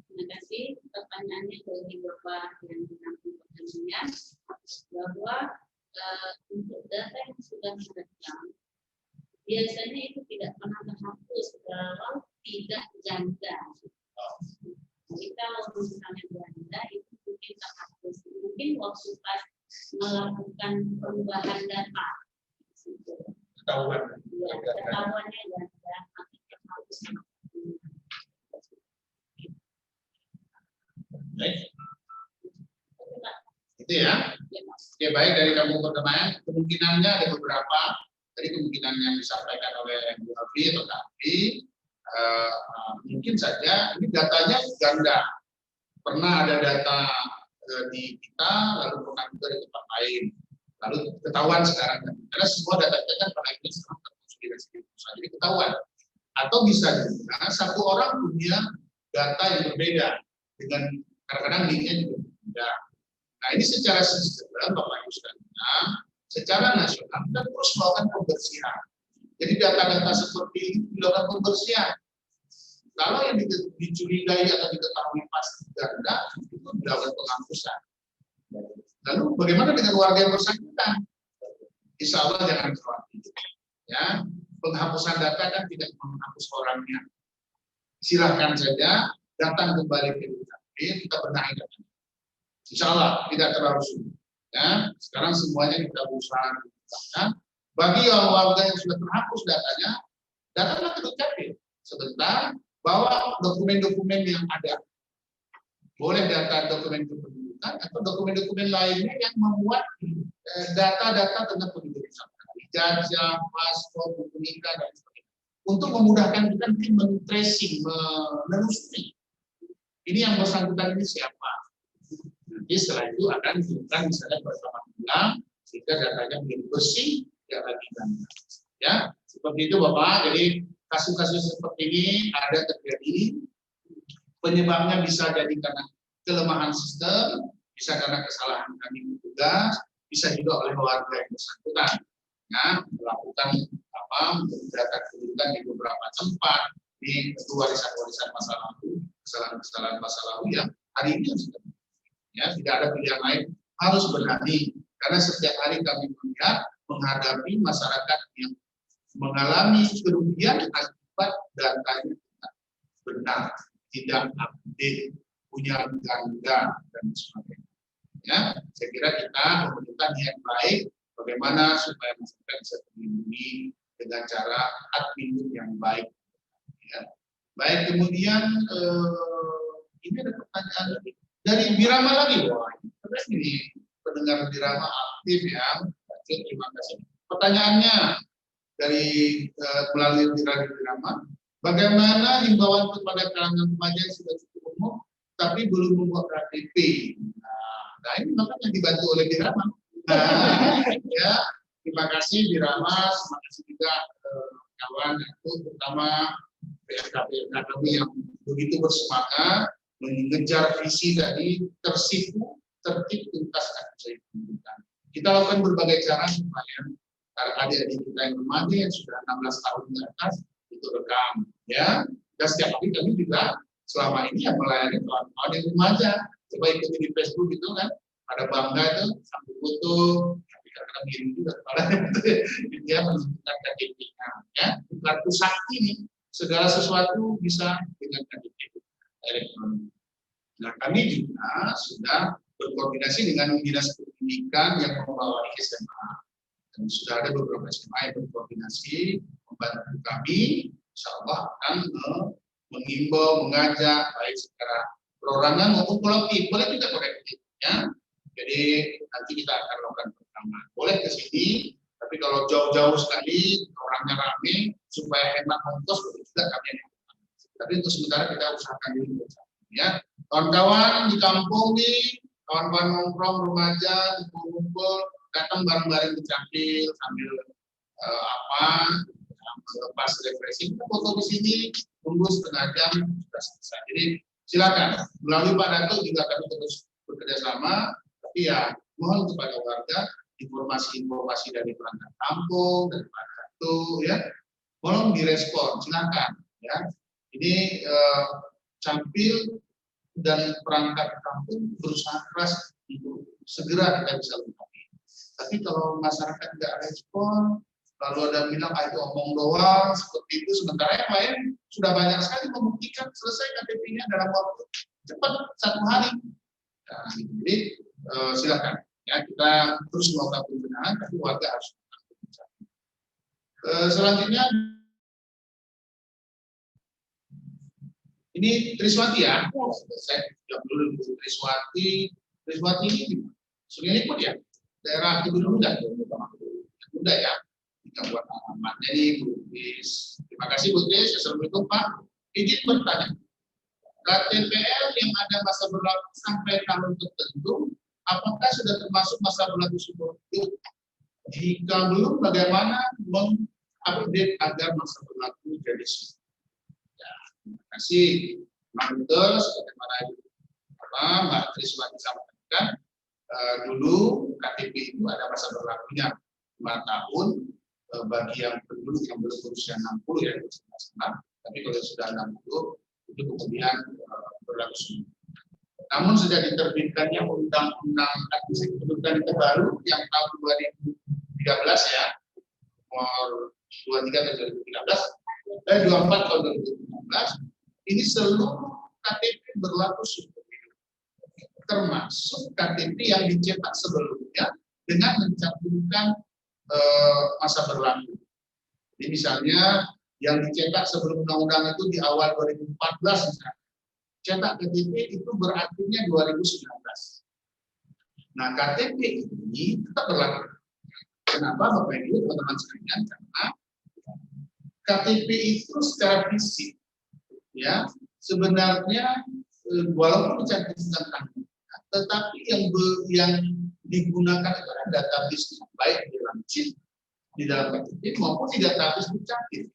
Terima kasih pertanyaannya dari Bapak yang di kampung perdamaian bahwa untuk data yang sudah direkam biasanya itu tidak pernah terhapus kalau tidak janda. Jadi kalau misalnya janda itu mungkin terhapus, mungkin waktu pas melakukan perubahan data Ketahuan. ya, ketahuannya janda maka terhapus. Baik. Itu ya. Oke, baik, dari kampung perdamaian kemungkinannya ada beberapa. Tadi kemungkinan yang disampaikan oleh Bu Abi atau Kak mungkin saja ini datanya ganda. Pernah ada data di kita, lalu pernah juga di tempat lain. Lalu ketahuan sekarang. Karena semua data kita kan pada ini sekarang terkonsolidasi di pusat, jadi ketahuan. Atau bisa juga satu orang punya data yang berbeda dengan kadang-kadang linknya juga berbeda. Nah, ini secara sistem Bapak Ibu sekalian, secara nasional kita terus melakukan pembersihan. Jadi data-data seperti ini dilakukan pembersihan. Kalau yang dicurigai atau diketahui pasti ganda, itu dilakukan penghapusan. Lalu bagaimana dengan warga yang bersangkutan? Insya Allah jangan khawatir. Ya, penghapusan data kan tidak menghapus orangnya. Silahkan saja datang kembali ke Dukcapil, kita benahi datanya. Insya Allah tidak terlalu sulit. Ya, sekarang semuanya kita berusaha menggunakan. Bagi warga yang sudah terhapus datanya, datanglah ke Dukcapil. Sebentar, bawa dokumen-dokumen yang ada. Boleh data dokumen kependudukan atau dokumen-dokumen lainnya yang memuat data-data tentang penduduk ijazah, paspor, buku nikah, dan sebagainya. Untuk memudahkan kita nanti men-tracing, menelusuri. Ini yang bersangkutan ini siapa. Nanti setelah itu akan dikirimkan misalnya bersama ulang sehingga datanya menjadi bersih, tidak lagi ganda. Ya, seperti itu Bapak. Jadi kasus-kasus seperti ini ada terjadi. Penyebabnya bisa jadi karena kelemahan sistem, bisa karena kesalahan kami petugas, bisa juga oleh warga yang bersangkutan. Ya, melakukan data kependudukan di beberapa tempat di warisan-warisan masa lalu, kesalahan-kesalahan masa lalu yang hari ini sudah. Ya, tidak ada pilihan lain, harus berani karena setiap hari kami melihat menghadapi masyarakat yang mengalami kerugian akibat datanya tidak benar, tidak update, punya ganda dan sebagainya. Ya, saya kira kita pemerintah niat baik bagaimana supaya masyarakat bisa terlindungi dengan cara admin yang baik. Ya. Baik, kemudian ini ada pertanyaan lagi dari Birama lagi, wah ini pendengar Birama aktif ya. Terima kasih. Pertanyaannya dari melalui Radio Birama, bagaimana himbauan kepada kalangan remaja yang sudah cukup umur tapi belum membuat KTP? Nah ini makanya dibantu oleh Birama. Nah, ya, terima kasih Birama, terima kasih juga kawan itu terutama PSKP kami yang begitu bersemangat mengejar visi tadi tersipu tertib tuntas akses pendidikan. Kita lakukan berbagai cara supaya adik-adik kita yang remaja yang sudah 16 tahun ke atas itu rekam, ya. Dan setiap hari kami juga selama ini yang melayani kawan-kawan yang remaja. Coba ikuti di Facebook gitu kan, ada bangga itu sambil foto, tapi kadang-kadang gini juga kepala dia menunjukkan KTP-nya, ya. Kartu sakti nih, segala sesuatu bisa dengan KTP elektronik. Nah, kami juga sudah berkoordinasi dengan dinas pendidikan yang membawahi SMA. Dan sudah ada beberapa SMA yang berkoordinasi membantu kami, insya Allah akan mengimbau, mengajak baik secara perorangan maupun kolektif, boleh juga kolektif, ya. Jadi nanti kita akan lakukan pertama. Boleh ke sini, tapi kalau jauh-jauh sekali orangnya ramai supaya hemat ongkos boleh juga kami. Tapi untuk sementara kita usahakan dulu, ya. Kawan-kawan di kampung nih, kawan-kawan nongkrong remaja, kumpul-kumpul, datang bareng-bareng ke Capil sambil pas refreshing, kita foto di sini, tunggu setengah jam sudah selesai. Jadi silakan melalui Pak Dato juga kami terus bekerja sama, tapi ya mohon kepada warga informasi-informasi dari perangkat kampung, dari Pak Dato, ya, mohon direspon, silakan, ya. Ini Capil dan perangkat kampung berusaha keras untuk segera kita bisa lengkapi. Tapi kalau masyarakat tidak respon, lalu ada bilang itu omong doang, seperti itu, sementara yang lain sudah banyak sekali membuktikan selesai KTP-nya dalam waktu cepat 1 hari. Nah, jadi silakan, ya, kita terus melakukan pembenahan, tapi warga harus selanjutnya. Ini Triswati ya, saya jawab dulu Triswati. Triswati ini Sungai Liput ya, daerah Kebun Muda ya. Kita buat alamatnya nih Bu Tris. Terima kasih Bu Tris. Assalamualaikum Pak. Izin bertanya, KTPL yang ada masa berlaku sampai tahun tertentu, apakah sudah termasuk masa berlaku seumur hidup? Jika belum, bagaimana mengupdate agar masa berlaku jadi seumur? Terima kasih. Memang betul sebagaimana Mbak Triswati sampaikan, dulu KTP itu ada masa berlakunya 5 tahun bagi yang penduduk yang belum berusia 60 ya, tapi kalau sudah 60 itu kemudian berlaku semua. Namun sudah diterbitkannya Undang-Undang Administrasi Kependudukan itu baru yang tahun 2013 ya, nomor 23 tahun 2013, 24 tahun 2015, ini seluruh KTP berlaku seumur hidup, termasuk KTP yang dicetak sebelumnya dengan mencantumkan masa berlaku. Jadi misalnya yang dicetak sebelum undang-undang itu di awal 2014 misalnya, cetak KTP itu berartinya 2019. Nah, KTP ini tetap berlaku. Kenapa Bapak Ibu teman-teman sekalian? Karena KTP itu secara fisik, ya, sebenarnya walaupun dicantumkan tanggal, tetapi yang digunakan itu adalah database baik di dalam chip, di dalam KTP maupun di database dukcapil.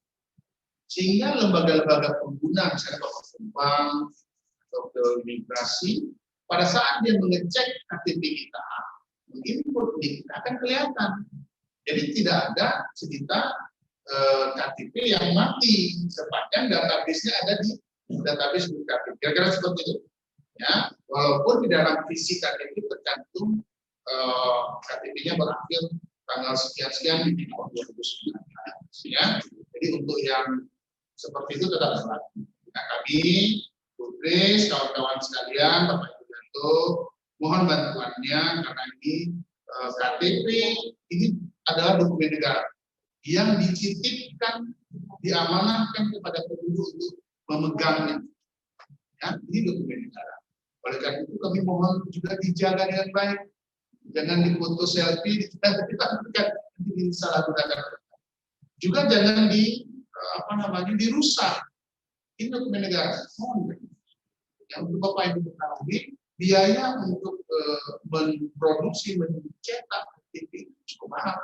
Sehingga lembaga-lembaga pengguna, misalnya Bapak Penumpang atau ke imigrasi, pada saat dia mengecek KTP kita, menginput kita akan kelihatan. Jadi tidak ada cerita KTP yang mati sepanjang database-nya ada di database dukcapil. Kira-kira seperti itu. Ya, walaupun di dalam visi KTP tercantum KTP-nya berakhir tanggal sekian-sekian di tahun 2019. Ya. Jadi untuk yang seperti itu tetap berlaku. Nah, kami, Bu Kris, kawan-kawan sekalian, Bapak Ibu Dato, Mohon bantuannya karena ini KTP ini adalah dokumen negara yang dititipkan, diamanahkan kepada penduduk untuk memegangnya. Ya, ini dokumen negara. Oleh karena itu kami mohon juga dijaga dengan baik. Jangan difoto selfie, disalahgunakan. Juga jangan dirusak. Ini dokumen negara. Mohon. Yang untuk Bapak Ibu ketahui, biaya untuk memproduksi, mencetak KTP cukup mahal.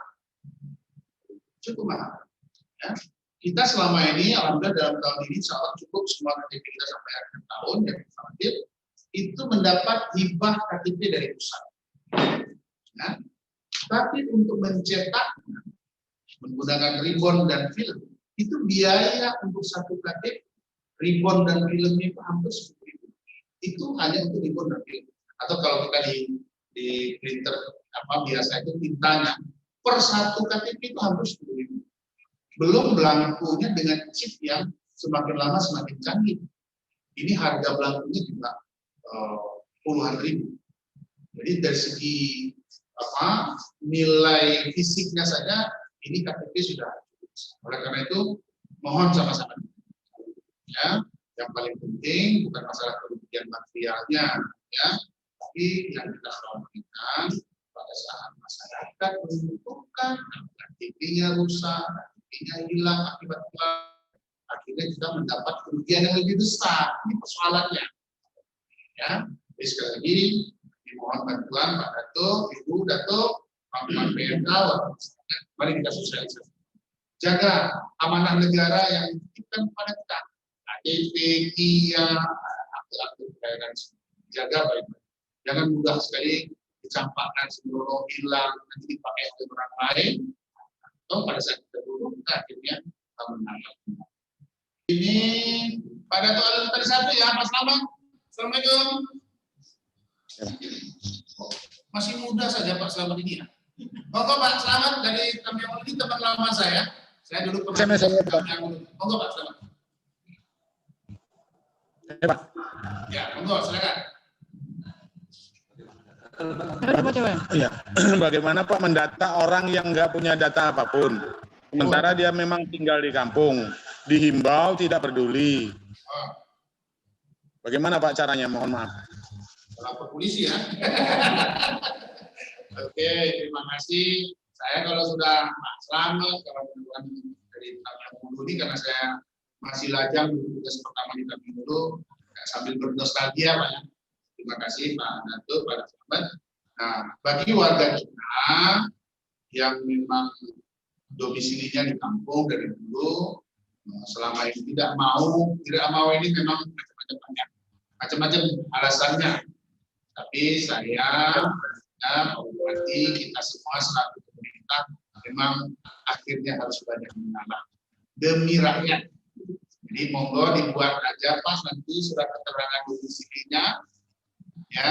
Cukup mahal. Ya. Kita selama ini, alhamdulillah dalam tahun ini, insya Allah cukup semua KTP kita sampai akhir tahun, yang terakhir, itu mendapat hibah KTP dari pusat. Ya. Tapi untuk mencetak, menggunakan ribbon dan film, itu biaya untuk satu KTP, ribbon dan filmnya itu hampir 10.000. Itu hanya untuk ribbon dan film. Atau kalau kita di printer biasa itu tintanya, per satu KTP itu hampir 10.000. Belum belangkunya dengan chip yang semakin lama semakin canggih. Ini harga belangkunya juga puluhan ribu. Jadi dari segi nilai fisiknya saja ini KTP sudah cukup. Oleh karena itu mohon sama-sama. Ya, yang paling penting bukan masalah kerugian materialnya, ya, tapi yang kita khawatirkan pada saat masyarakat membutuhkan KTP-nya rusak, KTP-nya hilang akibat akhirnya kita mendapat kerugian yang lebih besar. Ini persoalannya. Ya, jadi sekali lagi dimohon bantuan Pak Dato, Ibu Dato, Pak PMK, mari kita sosialisasi. Jaga amanah negara yang dititipkan kepada kita. KTP, KIA, akte-akte kekayaan, jaga baik-baik. Jangan mudah sekali dicampakkan sebelum hilang, nanti dipakai oleh orang lain, atau pada saat kita dulu, kita akhirnya menangkap. Ini pada soal tadi satu ya, Mas Lama. Assalamualaikum. Masih muda saja Pak Selamat ini ya. Monggo Pak Selamat dari kami yang ini teman lama saya. Saya dulu pernah monggo Pak Selamat. Ya, monggo silakan. Ya, bagaimana Pak mendata orang yang nggak punya data apapun, sementara dia memang tinggal di kampung, dihimbau tidak peduli. Bagaimana Pak caranya? Mohon maaf. Lapor polisi ya. Oke, terima kasih. Saya kalau sudah selamat, kalau teman dari Kami dulu ini karena saya masih lajang tugas pertama di Kami dulu, sambil bernostalgia Pak ya. Terima kasih Pak Dato, Pak Sahabat. Nah, bagi warga kita yang memang domisilinya di kampung dari dulu, selama ini tidak mau ini memang macam-macam alasannya. Tapi saya, Pak Bupati, kita semua selaku pemerintah memang akhirnya harus banyak mengalah demi rakyat. Jadi monggo dibuat aja Pas nanti surat keterangan domisilinya, ya,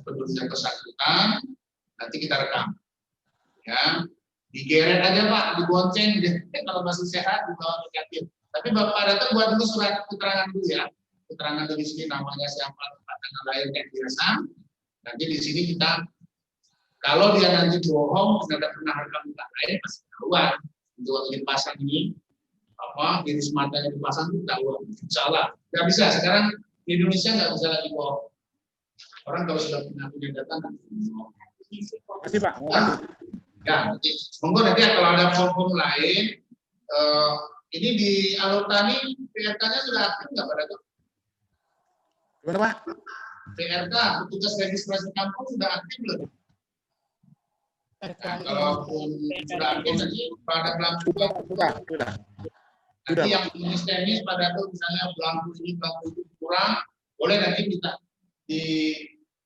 penduduk yang bersangkutan, nanti kita rekam, ya, digeret aja Pak, dibonceng, kalau masih sehat dibawa ke kantin. Tapi Bapak datang buat dulu surat keterangan dulu ya, keterangan domisili namanya siapa, tempat tanggal lahir kayak biasa. Nanti di sini kita, kalau dia nanti bohong, tidak pernah rekam muka lain, pasti ketahuan. Untuk waktu dipasang ini, iris matanya dipasang itu ketahuan. Insya Allah, nggak bisa. Sekarang di Indonesia nggak bisa lagi bohong. Orang kalau sudah punya data, nanti bohong. Terima kasih Pak. Ya, nanti monggo nanti kalau ada form lain, ini di Alotani PRK-nya sudah aktif nggak Pak Dato? Gimana Pak? PRK, petugas registrasi kampung sudah aktif belum? Nah, kalaupun sudah aktif nanti pada belangku Sudah. Nanti yang teknis pada itu misalnya belangku ini belangku itu kurang, boleh nanti kita di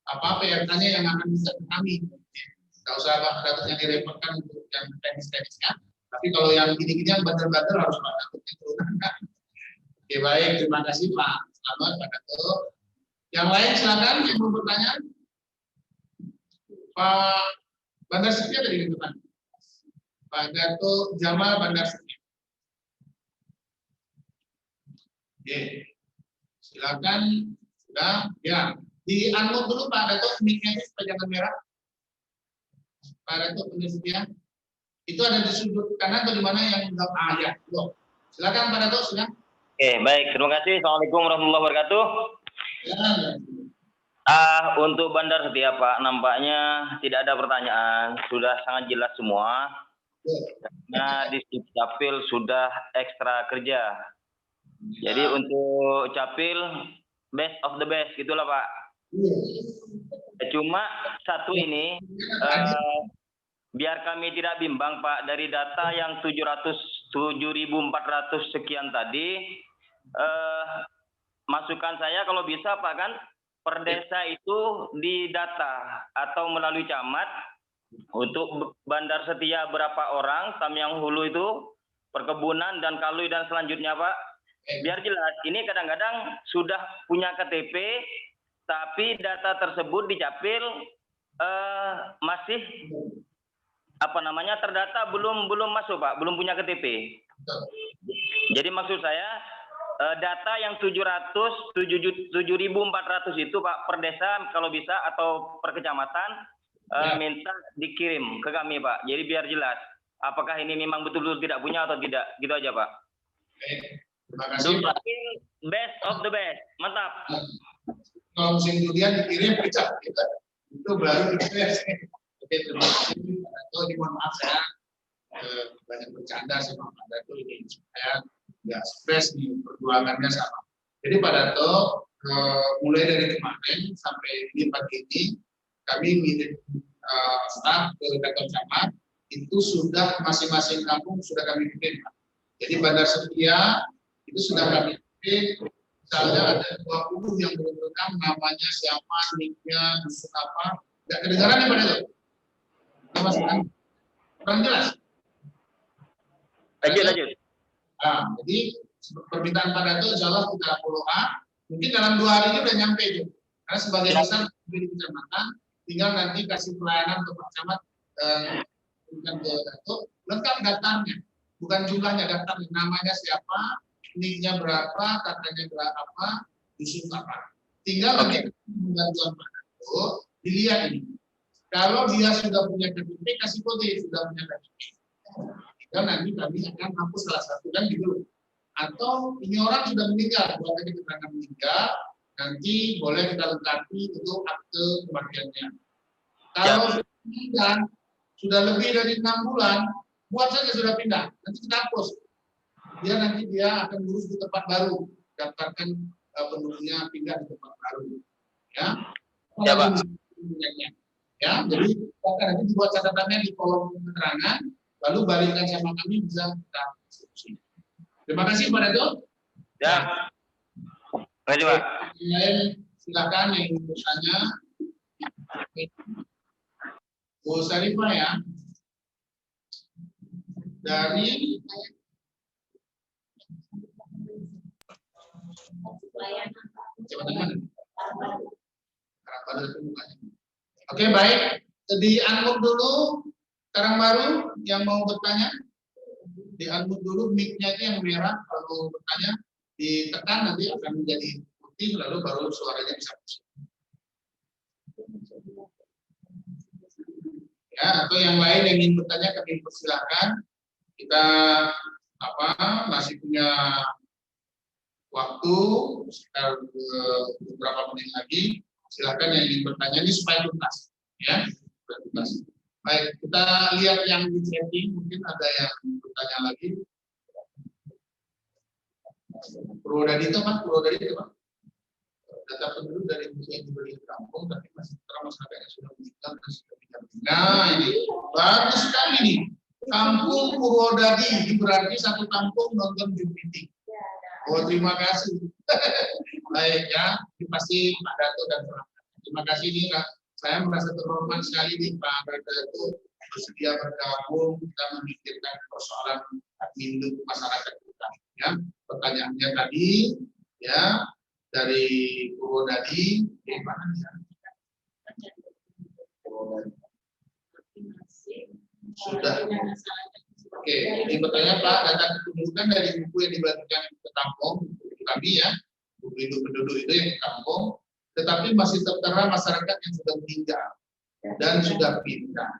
PRK-nya yang akan bisa ke kami. Tidak usah Pak Dato yang direpotkan untuk yang teknis-teknisnya. Tapi kalau yang gini-gini yang bandel-bandel harus Pak Dato diturunkan. Oke baik, terima kasih Pak. Selamat Pak Dato. Yang lain silakan yang mau bertanya. Pak Bandar Setia dari depan. Pak Dato Jamal Bandar Setia. Oke. Silakan. Sudah, ya. Di unmute dulu Pak Dato, mic-nya supaya jangan merah. Pak Dato penelitian. Itu ada di sudut kanan atau di mana yang ya. Silakan Pak Dato, silakan. Oke, baik. Terima kasih. Assalamualaikum warahmatullahi wabarakatuh. Ya. Untuk Bandar Setia Pak, nampaknya tidak ada pertanyaan. Sudah sangat jelas semua. Karena di Capil sudah ekstra kerja. Jadi untuk Capil, best of the best, gitulah Pak. Cuma satu ini, biar kami tidak bimbang Pak, dari data yang 7.400 sekian tadi, masukan saya kalau bisa Pak kan, per desa itu didata atau melalui camat, untuk Bandar Setia berapa orang, Samyang Hulu itu, perkebunan dan Kalui dan selanjutnya Pak, biar jelas. Ini kadang-kadang sudah punya KTP, tapi data tersebut di Capil masih terdata belum masuk Pak, belum punya KTP. Jadi maksud saya data yang 7.400 itu Pak per desa kalau bisa atau per kecamatan minta dikirim ke kami Pak. Jadi biar jelas apakah ini memang betul-betul tidak punya atau tidak. Gitu aja Pak. Terima kasih Pak. Best of the best. Mantap. Kalau musim durian dikirim pecah gitu. Itu baru best. Oke, terima kasih Pak Dato. Mohon maaf saya banyak bercanda sama Pak Dato ini supaya nggak stres nih perjuangannya sama. Jadi Pak Dato mulai dari kemarin sampai ini pagi ini kami ngirim staf ke kantor camat itu sudah masing-masing kampung sudah kami kirim. Jadi Bandar Setia itu sudah kami kirim. Misalnya ada 20 yang belum rekam namanya siapa, nicknya, dusun apa, nggak kedengaran ya Pak Dato? Kurang jelas. Lanjut. Nah, jadi permintaan Pak Dato insya Allah kita follow up. Mungkin dalam 2 hari ini udah nyampe itu. Karena sebagai besar di kecamatan, tinggal nanti kasih pelayanan untuk Pak Camat dan ke Dato, lengkap datanya, bukan jumlahnya, daftar namanya siapa, nicknya berapa, katanya berapa, dusun apa. Tinggal nanti bantuan Pak Dato dilihat ini. Kalau dia sudah punya KTP, kasih kode sudah punya KTP. Dan nanti kami akan hapus salah satu kan gitu. Atau ini orang sudah meninggal, buat aja keterangan meninggal, nanti boleh kita lengkapi untuk akte kematiannya. Kalau sudah sudah lebih dari 6 bulan, buat saja sudah pindah, nanti kita hapus. Nanti dia akan ngurus di tempat baru, daftarkan penduduknya pindah di tempat baru. Ya, Pak. Ya, jadi nanti dibuat catatannya di kolom keterangan. Lalu balikan sama kami bisa kita diskusi. Terima kasih Pak Dato. Ya. Terima kasih Pak. Silakan yang ingin bertanya. Bu Sarifah ya. Dari Oke, baik. Di unmute dulu. Sekarang baru yang mau bertanya, di unmute dulu mic-nya itu yang merah, kalau bertanya ditekan nanti akan menjadi putih, lalu baru suaranya bisa masuk. Ya, atau yang lain yang ingin bertanya kami persilakan. Kita masih punya waktu sekitar beberapa menit lagi. Silakan yang ingin bertanya ini supaya tuntas, ya, supaya tuntas. Baik, kita lihat yang di chatting, mungkin ada yang bertanya lagi. Purwodadi itu Pak, data penduduk dari yang dibeli di kampung, tapi masih masyarakat yang sudah meninggal dan sudah tidak. Nah ini bagus sekali nih, kampung Purwodadi, ini berarti satu kampung nonton Zoom meeting. Oh terima kasih. Baik ya, ini pasti Pak Dato dan Pak. Terima kasih nih Kak. Saya merasa terhormat sekali nih Pak Dato bersedia bergabung, kita memikirkan persoalan hidup masyarakat kita. Ya, pertanyaannya tadi ya dari Purwodadi, gimana ya? Sudah. Oke, ini bertanya Pak, data kependudukan dari buku yang dibagikan ke kampung kami ya, buku hidup penduduk itu yang ke kampung tetapi masih tertera masyarakat yang sudah meninggal dan sudah pindah.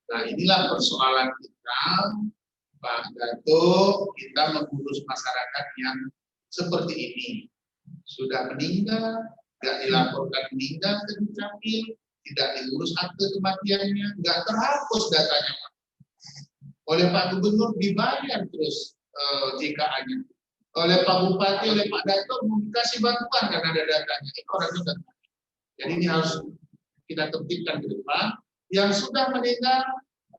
Nah, inilah persoalan kita, Pak Dato, kita mengurus masyarakat yang seperti ini. Sudah meninggal, tidak dilaporkan meninggal ke Dukcapil, tidak diurus akte kematiannya, nggak terhapus datanya, Pak. Oleh Pak Gubernur dibayar terus JKA-nya. Oleh Pak Bupati, oleh Pak Dato dikasih bantuan karena ada datanya. Itu orang sudah. Jadi ini harus kita tertibkan ke depan. Yang sudah meninggal,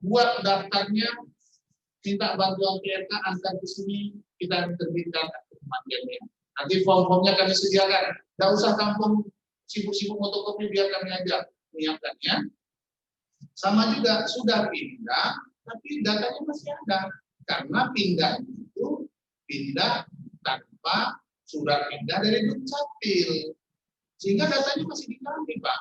buat daftarnya, minta bantuan PRK, antar ke sini, kita terbitkan akte kematiannya. Nanti form-formnya kami sediakan. Tidak usah kampung sibuk-sibuk fotokopi, biar kami aja menyiapkannya. Sama juga sudah pindah, tapi datanya masih ada. Karena pindah itu pindah tanpa surat pindah dari Dukcapil. Sehingga datanya masih di kami, Pak.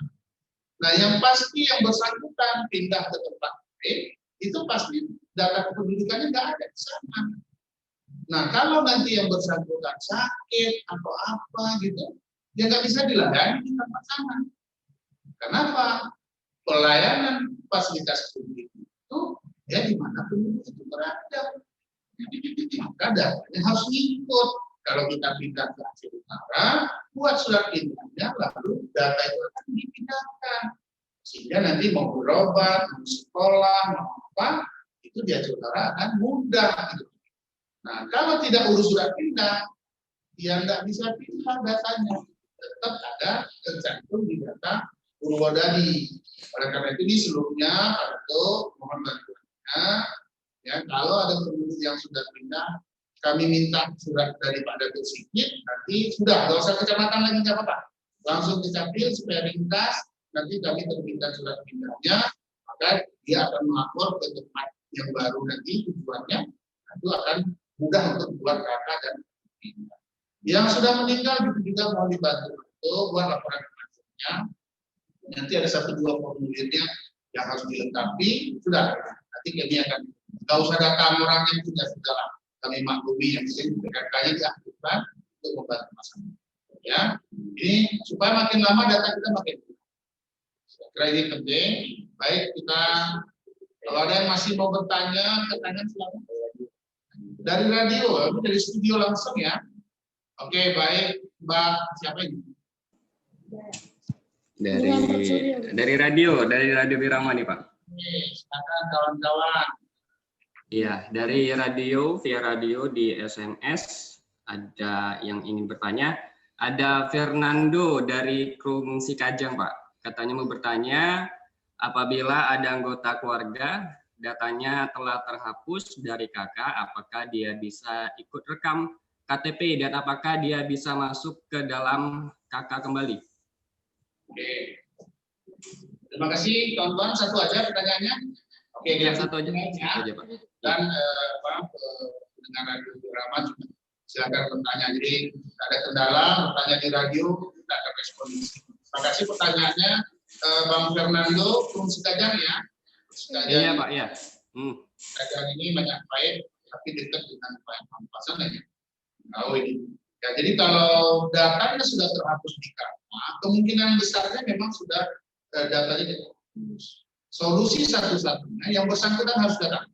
Nah, yang pasti yang bersangkutan pindah ke tempat lain, itu pasti data kependudukannya nggak ada di sana. Nah, kalau nanti yang bersangkutan sakit atau apa gitu, ya nggak bisa dilayani di tempat sana. Kenapa? Pelayanan fasilitas publik itu ya di mana penduduk itu berada. Maka datanya harus ngikut. Kalau kita pindah ke Aceh Utara, buat surat pindahnya, lalu data itu akan dipindahkan. Sehingga nanti mau berobat, mau sekolah, mau apa, itu di Aceh Utara akan mudah. Gitu. Nah, kalau tidak urus surat pindah, ya nggak bisa pindah datanya. Tetap ada tercantum di data Purwodadi. Oleh karena itu, ini sebelumnya, Pak Dato, mohon bantuannya, ya, kalau ada penduduk yang sudah pindah, kami minta surat dari Pak Dato Sigit, nanti sudah, nggak usah kecamatan lagi, nggak apa-apa. Langsung Dukcapil supaya ringkas, nanti kami terbitkan surat pindahnya, maka dia akan melapor ke tempat yang baru nanti tujuannya, itu akan mudah untuk buat kakak dan pindah. Yang sudah meninggal juga mau dibantu untuk buat laporan kematiannya. Nanti ada 1-2 formulirnya yang harus dilengkapi, sudah. Nanti kami akan, nggak usah datang orangnya juga sudah lah. Kami maklumi yang sini PKK-nya diaktifkan untuk membantu masyarakat. Ya, ini supaya makin lama data kita makin kuat. Kira ini penting. Baik, kita kalau ada yang masih mau bertanya, pertanyaan silakan. Dari radio, dari studio langsung ya. Oke, baik, Mbak siapa ini? Dari radio Wirama nih, Pak. Oke, silakan kawan-kawan. Iya, dari radio, via radio di SMS ada yang ingin bertanya. Ada Fernando dari Krung Sikajang, Pak. Katanya mau bertanya, apabila ada anggota keluarga datanya telah terhapus dari kakak, apakah dia bisa ikut rekam KTP dan apakah dia bisa masuk ke dalam kakak kembali? Oke. Terima kasih kawan-kawan. Satu aja pertanyaannya. Oke, Ya, kita satu aja, Pak. Dan dengan radio Wirama juga silakan bertanya. Jadi ada kendala bertanya di radio, kita akan respon. Terima kasih pertanyaannya, Bang Fernando, Krung Sikajang ya. Iya, Pak, ya. Sikajang ini banyak baik, tapi dekat dengan Pak Pampasan ya. Tahu ini. Ya, jadi kalau datanya sudah terhapus di kakak, kemungkinan besarnya memang sudah datanya terhapus. Solusi satu-satunya yang bersangkutan harus datang.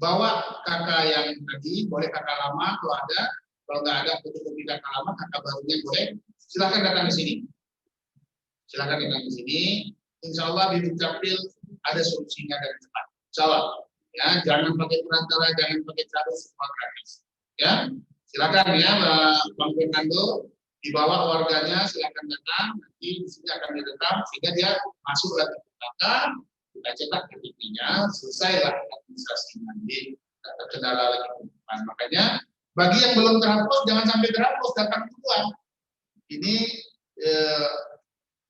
Bawa kakak yang tadi, boleh kakak lama kalau ada, kalau nggak ada fotokopi kakak lama, kakak barunya boleh. Silakan datang ke sini. Silakan datang ke sini. Insya Allah di Dukcapil ada solusinya dan cepat. Insya Allah. Ya, jangan pakai perantara, jangan pakai cara semua gratis. Ya, silakan ya, Bang Fernando. Dibawa warganya, silakan datang. Nanti di sini akan direkam sehingga dia masuk lagi ke kakak. Kita cetak KTP-nya, selesailah administrasi nanti, tidak terkendala lagi ke depan. Makanya bagi yang belum terhapus jangan sampai terhapus, datang duluan. Ini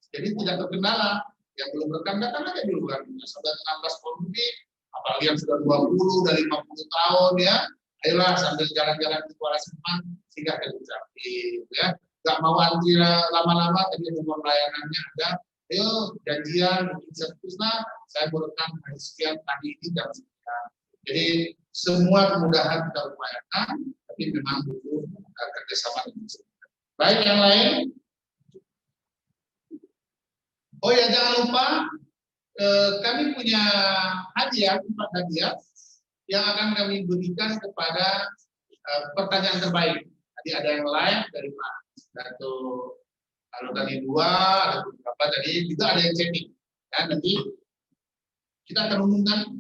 jadi tidak terkendala. Yang belum rekam datang aja duluan. Sudah 16 formulir, apalagi yang sudah 20 dan 50 tahun ya. Ayolah sambil jalan-jalan di Kuala Sempang sehingga ke Dukcapil ya. Nggak mau antri lama-lama, tapi nomor layanannya ada. Ayo janjian, mungkin seterusnya saya merekam hari sekian tadi ini jam sekian. Jadi semua kemudahan kita upayakan, tapi memang butuh kerjasama dengan masyarakat. Baik, yang lain? Oh ya, jangan lupa kami punya hadiah, 4 hadiah yang akan kami berikan kepada pertanyaan terbaik. Tadi ada yang live dari Pak Dato, lalu tadi 2, ada beberapa tadi juga ada yang chatting. Ya, nanti kita akan umumkan.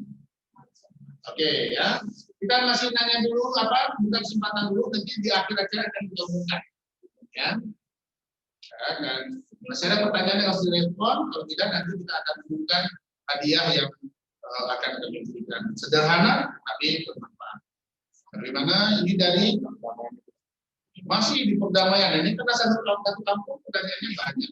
Oke ya, kita masih nanya dulu apa, bukan kesempatan dulu, nanti di akhir acara akan kita umumkan. Ya. Dan masih ada pertanyaan yang harus direspon, kalau tidak nanti kita akan umumkan hadiah yang akan kami berikan. Sederhana tapi bermanfaat. Bagaimana ini dari masih di perdamaian, ini karena satu kampung pertanyaannya banyak.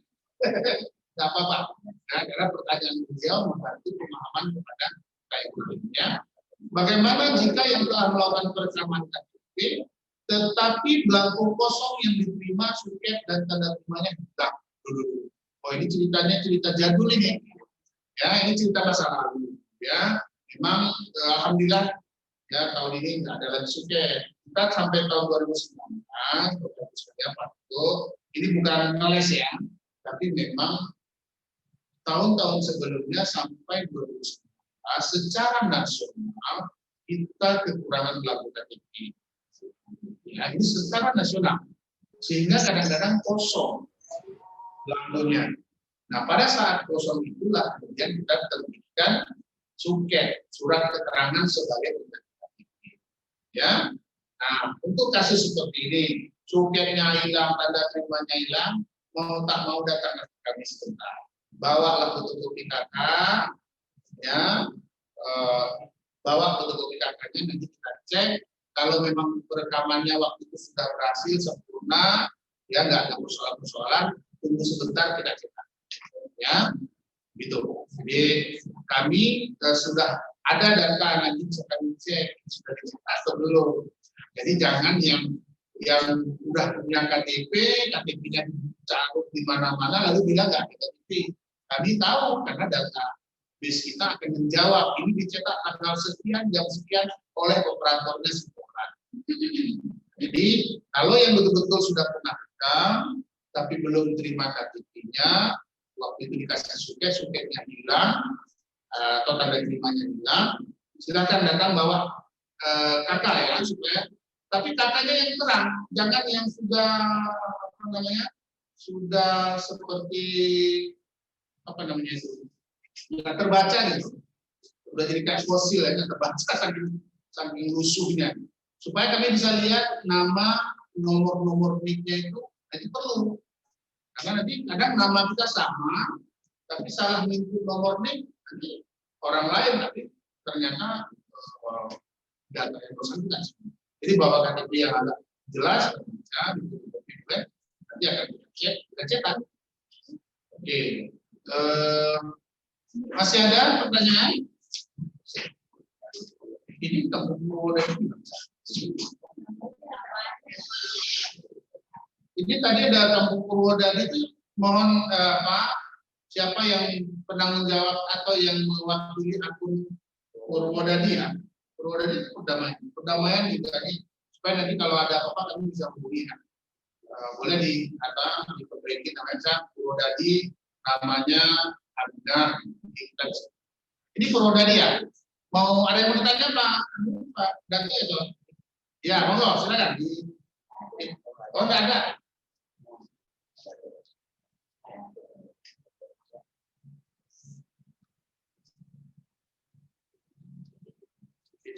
Tidak apa-apa, nah, karena pertanyaan beliau membantu pemahaman kepada KIP. Ya. Bagaimana jika yang telah melakukan perekaman KTP, tetapi belangko kosong yang diterima suket dan tanda terimanya hilang dulu. Oh ini ceritanya cerita jadul ini, ya ini cerita masa lalu. Ya, memang alhamdulillah ya tahun ini nggak ada lagi suket. Kita sampai tahun 2019, ini bukan ngeles ya, tapi memang tahun-tahun sebelumnya sampai 2019 secara nasional kita kekurangan belangko KTP. Ya, ini secara nasional, sehingga kadang-kadang kosong belangkonya. Nah, pada saat kosong itulah kemudian kita terbitkan suket, surat keterangan sebagai belangko KTP. Ya, nah untuk kasus seperti ini, suketnya hilang, tanda terimanya hilang, mau tak mau datang ke kami sebentar. Bawalah fotokopi KK, ya, bawa fotokopi KK-nya, nanti kita cek. Kalau memang perekamannya waktu itu sudah berhasil sempurna, ya nggak ada persoalan-persoalan, tunggu sebentar kita cetak, ya, gitu. Jadi kami sudah ada data nanti bisa kami cek, sudah dicetak atau belum. Jadi jangan yang udah punya KTP, KTP-nya dicarup di mana-mana lalu bilang nggak ada KTP. Kami tahu karena data base kita akan menjawab ini dicetak tanggal sekian jam sekian oleh operatornya sekolah. Jadi kalau yang betul-betul sudah pernah rekam tapi belum terima KTP-nya, waktu itu dikasih suketnya hilang atau tanda terimanya hilang, silakan datang bawa kakak ya supaya. Tapi kakaknya yang terang, jangan yang sudah apa namanya sudah seperti apa namanya itu nggak terbaca gitu, udah jadi kayak fosil ya, nggak terbaca saking lusuhnya. Supaya kami bisa lihat nama, nomor nicknya itu perlu. Karena nanti kadang nama kita sama, tapi salah input nomor nick, nanti orang lain tapi ternyata data yang bersangkutan. Jadi bawa KTP yang agak jelas, nanti akan kita cetak. Oke. Masih ada pertanyaan? Ini ini tadi ada Kampung Purwodadi itu, mohon Pak, siapa yang penanggung jawab atau yang mewakili akun Purwodadi ya? Purwodadi itu perdamaian juga nih, supaya nanti kalau ada apa-apa kami bisa hubungi. Boleh diperbaiki namanya Purwodadi, namanya Abdar. Ini Purwodadi ya. Mau ada yang mau ditanya Pak Dato itu? Ya, monggo silakan. Oh enggak ada.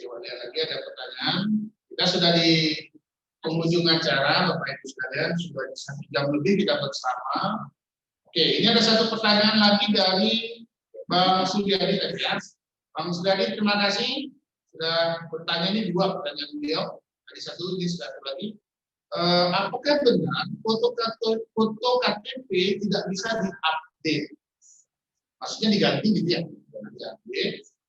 Coba lihat lagi ada pertanyaan. Kita sudah di penghujung acara, Bapak Ibu sekalian, sudah 1 jam lebih kita bersama. Oke, ini ada satu pertanyaan lagi dari Bang Suryadi tadi ya. Bang Suryadi, terima kasih sudah bertanya, ini 2 pertanyaan beliau. Tadi 1, ini sudah ada lagi. Apakah benar foto KTP tidak bisa diupdate? Maksudnya diganti gitu ya?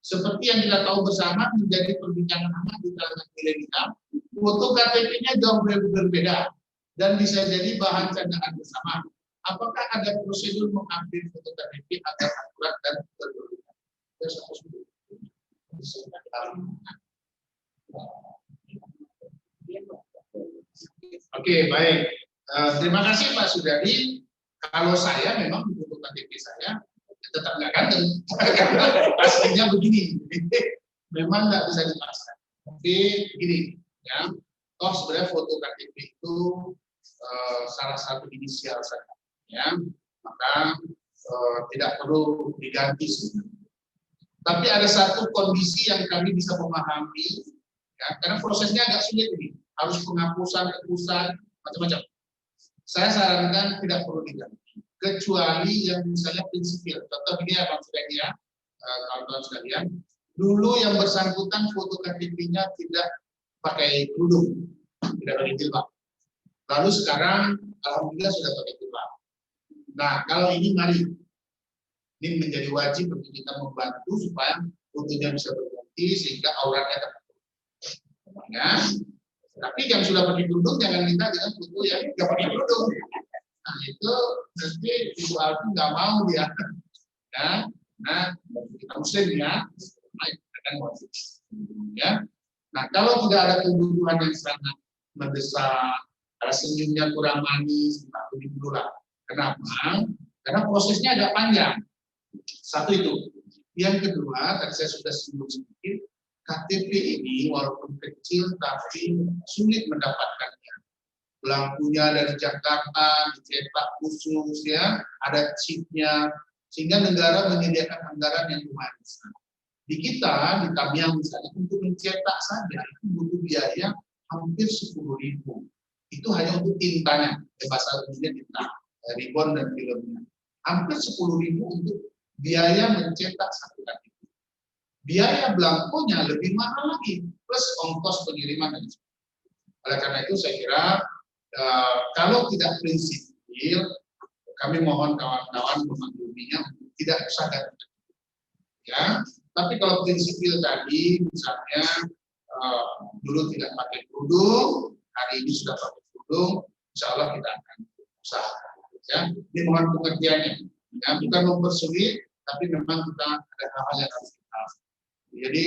Seperti yang kita tahu bersama menjadi perbincangan hangat di kalangan milenial, foto KTP-nya jauh berbeda dan bisa jadi bahan candaan bersama. Apakah ada prosedur mengupdate foto KTP agar akurat dan berbeda? Oke, baik. Terima kasih Pak Sudadi. Kalau saya memang foto KTP saya tetap nggak ganteng karena aslinya begini. Memang nggak bisa dipaksa. Tapi gini, ya, toh sebenarnya foto KTP itu salah satu inisial saja, ya, maka tidak perlu diganti sebenarnya. Tapi ada satu kondisi yang kami bisa memahami, ya, karena prosesnya agak sulit ini, harus penghapusan, tebusan, macam-macam. Saya sarankan tidak perlu diganti, kecuali yang misalnya prinsipil. Contoh ini ya Bang Suryadi, kawan-kawan sekalian, dulu yang bersangkutan foto KTP-nya tidak pakai kerudung, tidak pakai jilbab. Lalu sekarang alhamdulillah sudah pakai jilbab. Nah, kalau ini mari, ini menjadi wajib untuk kita membantu supaya fotonya bisa berganti sehingga auratnya tertutup. Ya. Tapi yang sudah pakai kerudung jangan minta dengan foto yang tidak pakai kerudung. Nah, itu nanti Ibu Alfi nggak mau dia. Ya. Nah, kita muslim ya, akan wajib. Ya. Nah, kalau tidak ada kebutuhan yang sangat mendesak, ada senyumnya kurang manis, kita tunggu dulu lah. Kenapa? Karena prosesnya agak panjang. Satu itu. Yang kedua, tadi saya sudah singgung sedikit, KTP ini walaupun kecil tapi sulit mendapatkannya. Lampunya dari Jakarta, dicetak khusus ya, ada chipnya, sehingga negara menyediakan anggaran yang lumayan besar. Di kita, di Tamiang misalnya, untuk mencetak saja itu butuh biaya hampir 10.000. Itu hanya untuk tintanya, bahasa Indonesia tinta, ribbon dan filmnya. Hampir 10.000 untuk biaya mencetak satu KTP. Biaya belangkonya lebih mahal lagi, plus ongkos pengiriman dan sebagainya. Oleh karena itu saya kira kalau tidak prinsipil, kami mohon kawan-kawan memakluminya tidak usah ganti. Ya, tapi kalau prinsipil tadi, misalnya dulu tidak pakai kerudung, hari ini sudah pakai kerudung, insya Allah kita akan usaha. Ya, ini mohon pengertiannya. Ya, bukan mempersulit, tapi memang kita ada hal-hal yang harus kita. Jadi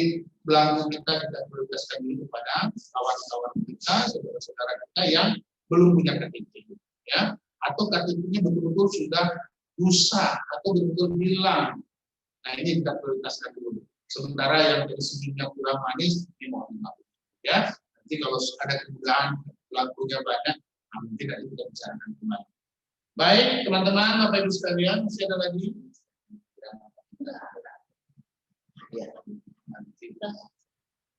belangko kita prioritaskan dulu kepada kawan-kawan kita, saudara-saudara kita yang belum punya KTP, ya, atau KTP-nya betul-betul sudah rusak atau betul-betul hilang. Nah, ini kita prioritaskan dulu. Sementara yang dari seginya kurang manis, ini mohon maaf. Ya, nanti kalau ada kemudahan, belangkonya banyak, mungkin nanti kita bicarakan kembali. Baik, teman-teman, Bapak Ibu sekalian, masih ada lagi? Ya,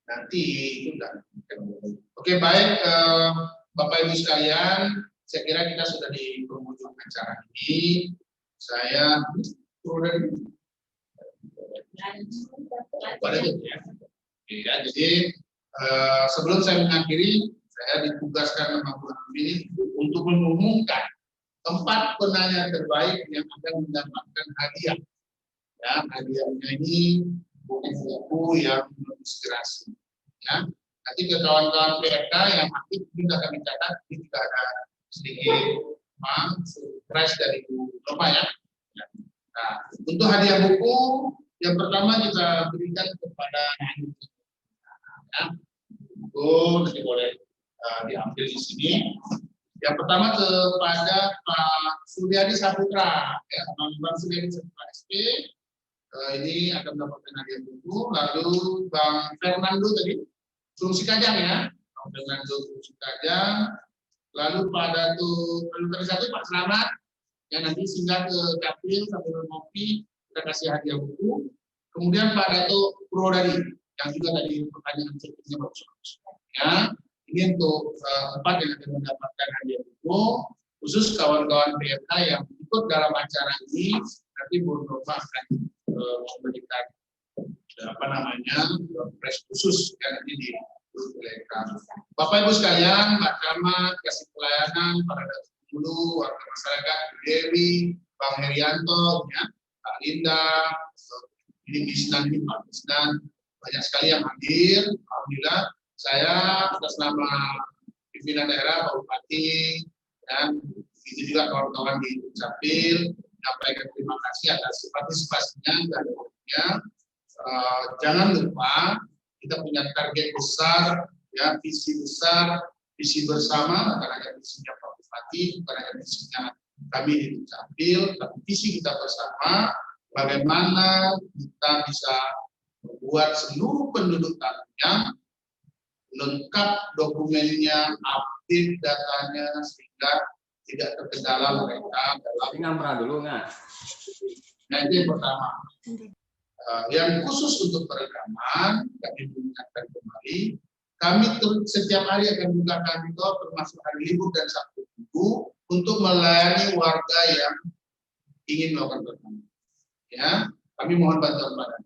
nanti itu enggak. Oke, baik, Bapak Ibu sekalian, saya kira kita sudah di penghujung acara ini. Saya ya, jadi sebelum saya mengakhiri, saya ditugaskan sama Bu Alfi untuk mengumumkan 4 penanya terbaik yang akan mendapatkan hadiah. Ya, hadiahnya ini buku-buku yang menginspirasi. Ya, nanti ke kawan-kawan PRK yang aktif juga kami catat, ini juga ada sedikit surprise dari Bu Roma ya. Nah, untuk hadiah buku yang pertama kita berikan kepada ya, buku nanti boleh diambil di sini. Yang pertama kepada Pak Suryadi Saputra, ya, Bang Suryadi Saputra SP. Ini akan mendapatkan hadiah buku. Lalu Bang Fernando tadi, Fungsi Kajang ya, Bang Fernando Fungsi Kajang. Lalu pada tadi satu Pak Selamat, yang nanti singgah ke Kapil sambil ngopi, kita kasih hadiah buku. Kemudian Pak Dato Purwodadi, yang juga tadi pertanyaan sebelumnya bagus-bagus. Ya, ini untuk 4 yang akan mendapatkan hadiah buku, khusus kawan-kawan PRK yang ikut dalam acara ini, nanti Bu Nova akan memberikan press khusus yang nanti diperbolehkan. Bapak Ibu sekalian, Mbak Camat, kasih pelayanan, para dulu, warga masyarakat, Bu Dewi, Bang Herianto, ya, Pak Linda, ini Bisnan, Pak Bisnan, banyak sekali yang hadir. Alhamdulillah, saya atas nama pimpinan daerah, Pak Bupati, dan itu juga kawan-kawan di Capil, menyampaikan terima kasih atas partisipasinya dan waktunya. Jangan lupa kita punya target besar, ya, visi besar, visi bersama, bukan hanya visinya Pak Bupati, bukan hanya visinya kami di Capil, tapi visi kita bersama bagaimana kita bisa membuat seluruh penduduk Tamiang lengkap dokumennya, update datanya, sehingga tidak terkendala mereka dalam. Ini ngamra dulu nggak? Nah, itu yang pertama. Yang khusus untuk perekaman, kami mengingatkan kembali, kami setiap hari akan buka kantor termasuk hari libur dan Sabtu Minggu untuk melayani warga yang ingin melakukan perekaman. Ya, kami mohon bantuan Pak.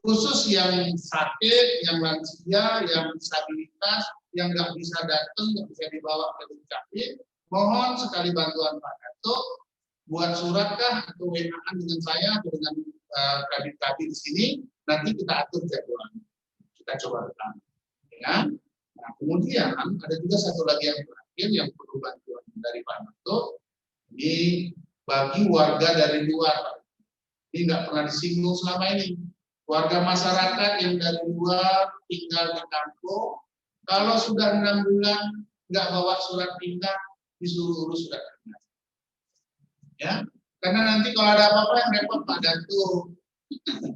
Khusus yang sakit, yang lansia, yang disabilitas, yang nggak bisa datang, nggak bisa dibawa ke Dukcapil, mohon sekali bantuan Pak Dato, buat surat kah atau WA-an dengan saya atau dengan kadit-kadit di sini, nanti kita atur jadwalnya. Kita coba rekam. Ya. Nah, kemudian ada juga satu lagi yang terakhir yang perlu bantuan dari Pak Dato, ini bagi warga dari luar, Pak. Ini nggak pernah disinggung selama ini. Warga masyarakat yang dari luar tinggal di kampung, kalau sudah 6 bulan nggak bawa surat pindah, disuruh urus surat pindah. Ya, karena nanti kalau ada apa-apa yang repot Pak Dato.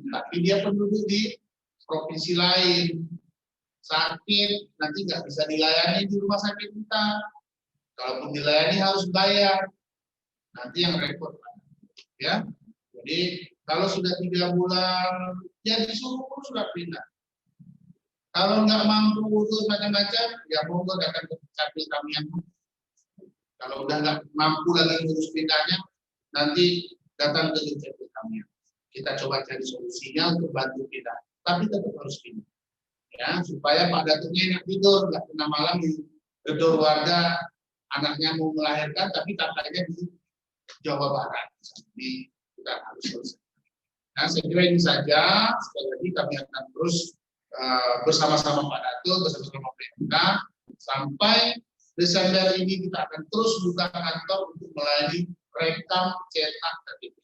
Tapi dia penduduk di provinsi lain, sakit, nanti nggak bisa dilayani di rumah sakit kita. Kalaupun dilayani harus bayar, nanti yang repot Pak. Ya, jadi kalau sudah 3 bulan, ya disuruh surat pindah. Kalau nggak mampu urus macam-macam, ya monggo datang ke Dukcapil kami yang. Kalau udah nggak mampu lagi urus pindahnya, nanti datang ke Dukcapil kami. Kita coba cari solusinya untuk bantu pindah. Tapi tetap harus pindah. Ya, supaya Pak Datuknya enak tidur, nggak tengah malam di gedor warga, anaknya mau melahirkan, tapi katanya di Jawa Barat. Jadi kita harus selesai. Nah, saya kira ini saja. Sekali lagi kami akan terus bersama-sama Pak Dato, bersama-sama PMK, sampai Desember ini kita akan terus buka kantor untuk melayani rekam, cetak, dan itu.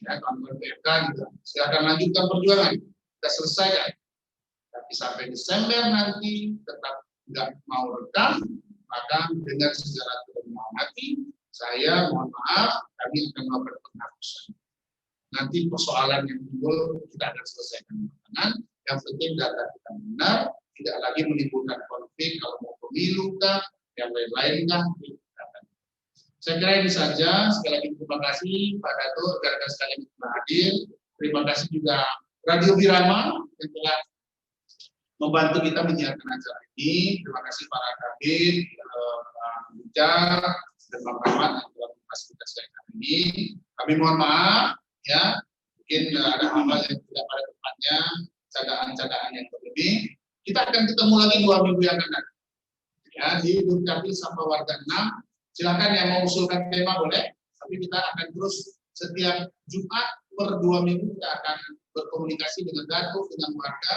Ya, kantor PMK juga. Silakan lanjutkan perjuangan. Kita selesaikan. Tapi sampai Desember nanti tetap nggak mau rekam, maka dengan segala kerendahan hati, saya mohon maaf, kami akan melakukan penghapusan. Nanti persoalan yang timbul kita akan selesaikan dengan yang penting data kita benar, tidak lagi menimbulkan konflik kalau mau pemilu kah, yang lain-lain kah. Saya kira ini saja. Sekali lagi terima kasih Pak Dato, rekan-rekan sekalian yang telah hadir. Terima kasih juga Radio Birama yang telah membantu kita menyiarkan acara ini. Terima kasih para kabin, Pak Bujar, dan Pak Rahmat yang telah memfasilitasi acara ini. Kami mohon maaf. Ya, mungkin ada hal-hal yang tidak pada tempatnya, cadaan-cadaan yang berlebih. Kita akan ketemu lagi 2 minggu yang akan datang. Ya, di Dukcapil Sapa Warga 6. Silakan yang mau usulkan tema boleh, tapi kita akan terus setiap Jumat per 2 minggu kita akan berkomunikasi dengan Datuk, dengan warga.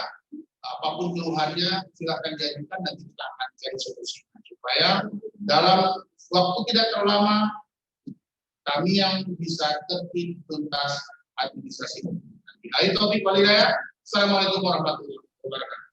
Apapun keluhannya, silakan diajukan, nanti kita akan cari solusi. Supaya dalam waktu tidak terlalu lama, kami yang bisa tertib tuntas administrasi. Ayo topik walidaya. Assalamualaikum warahmatullahi wabarakatuh.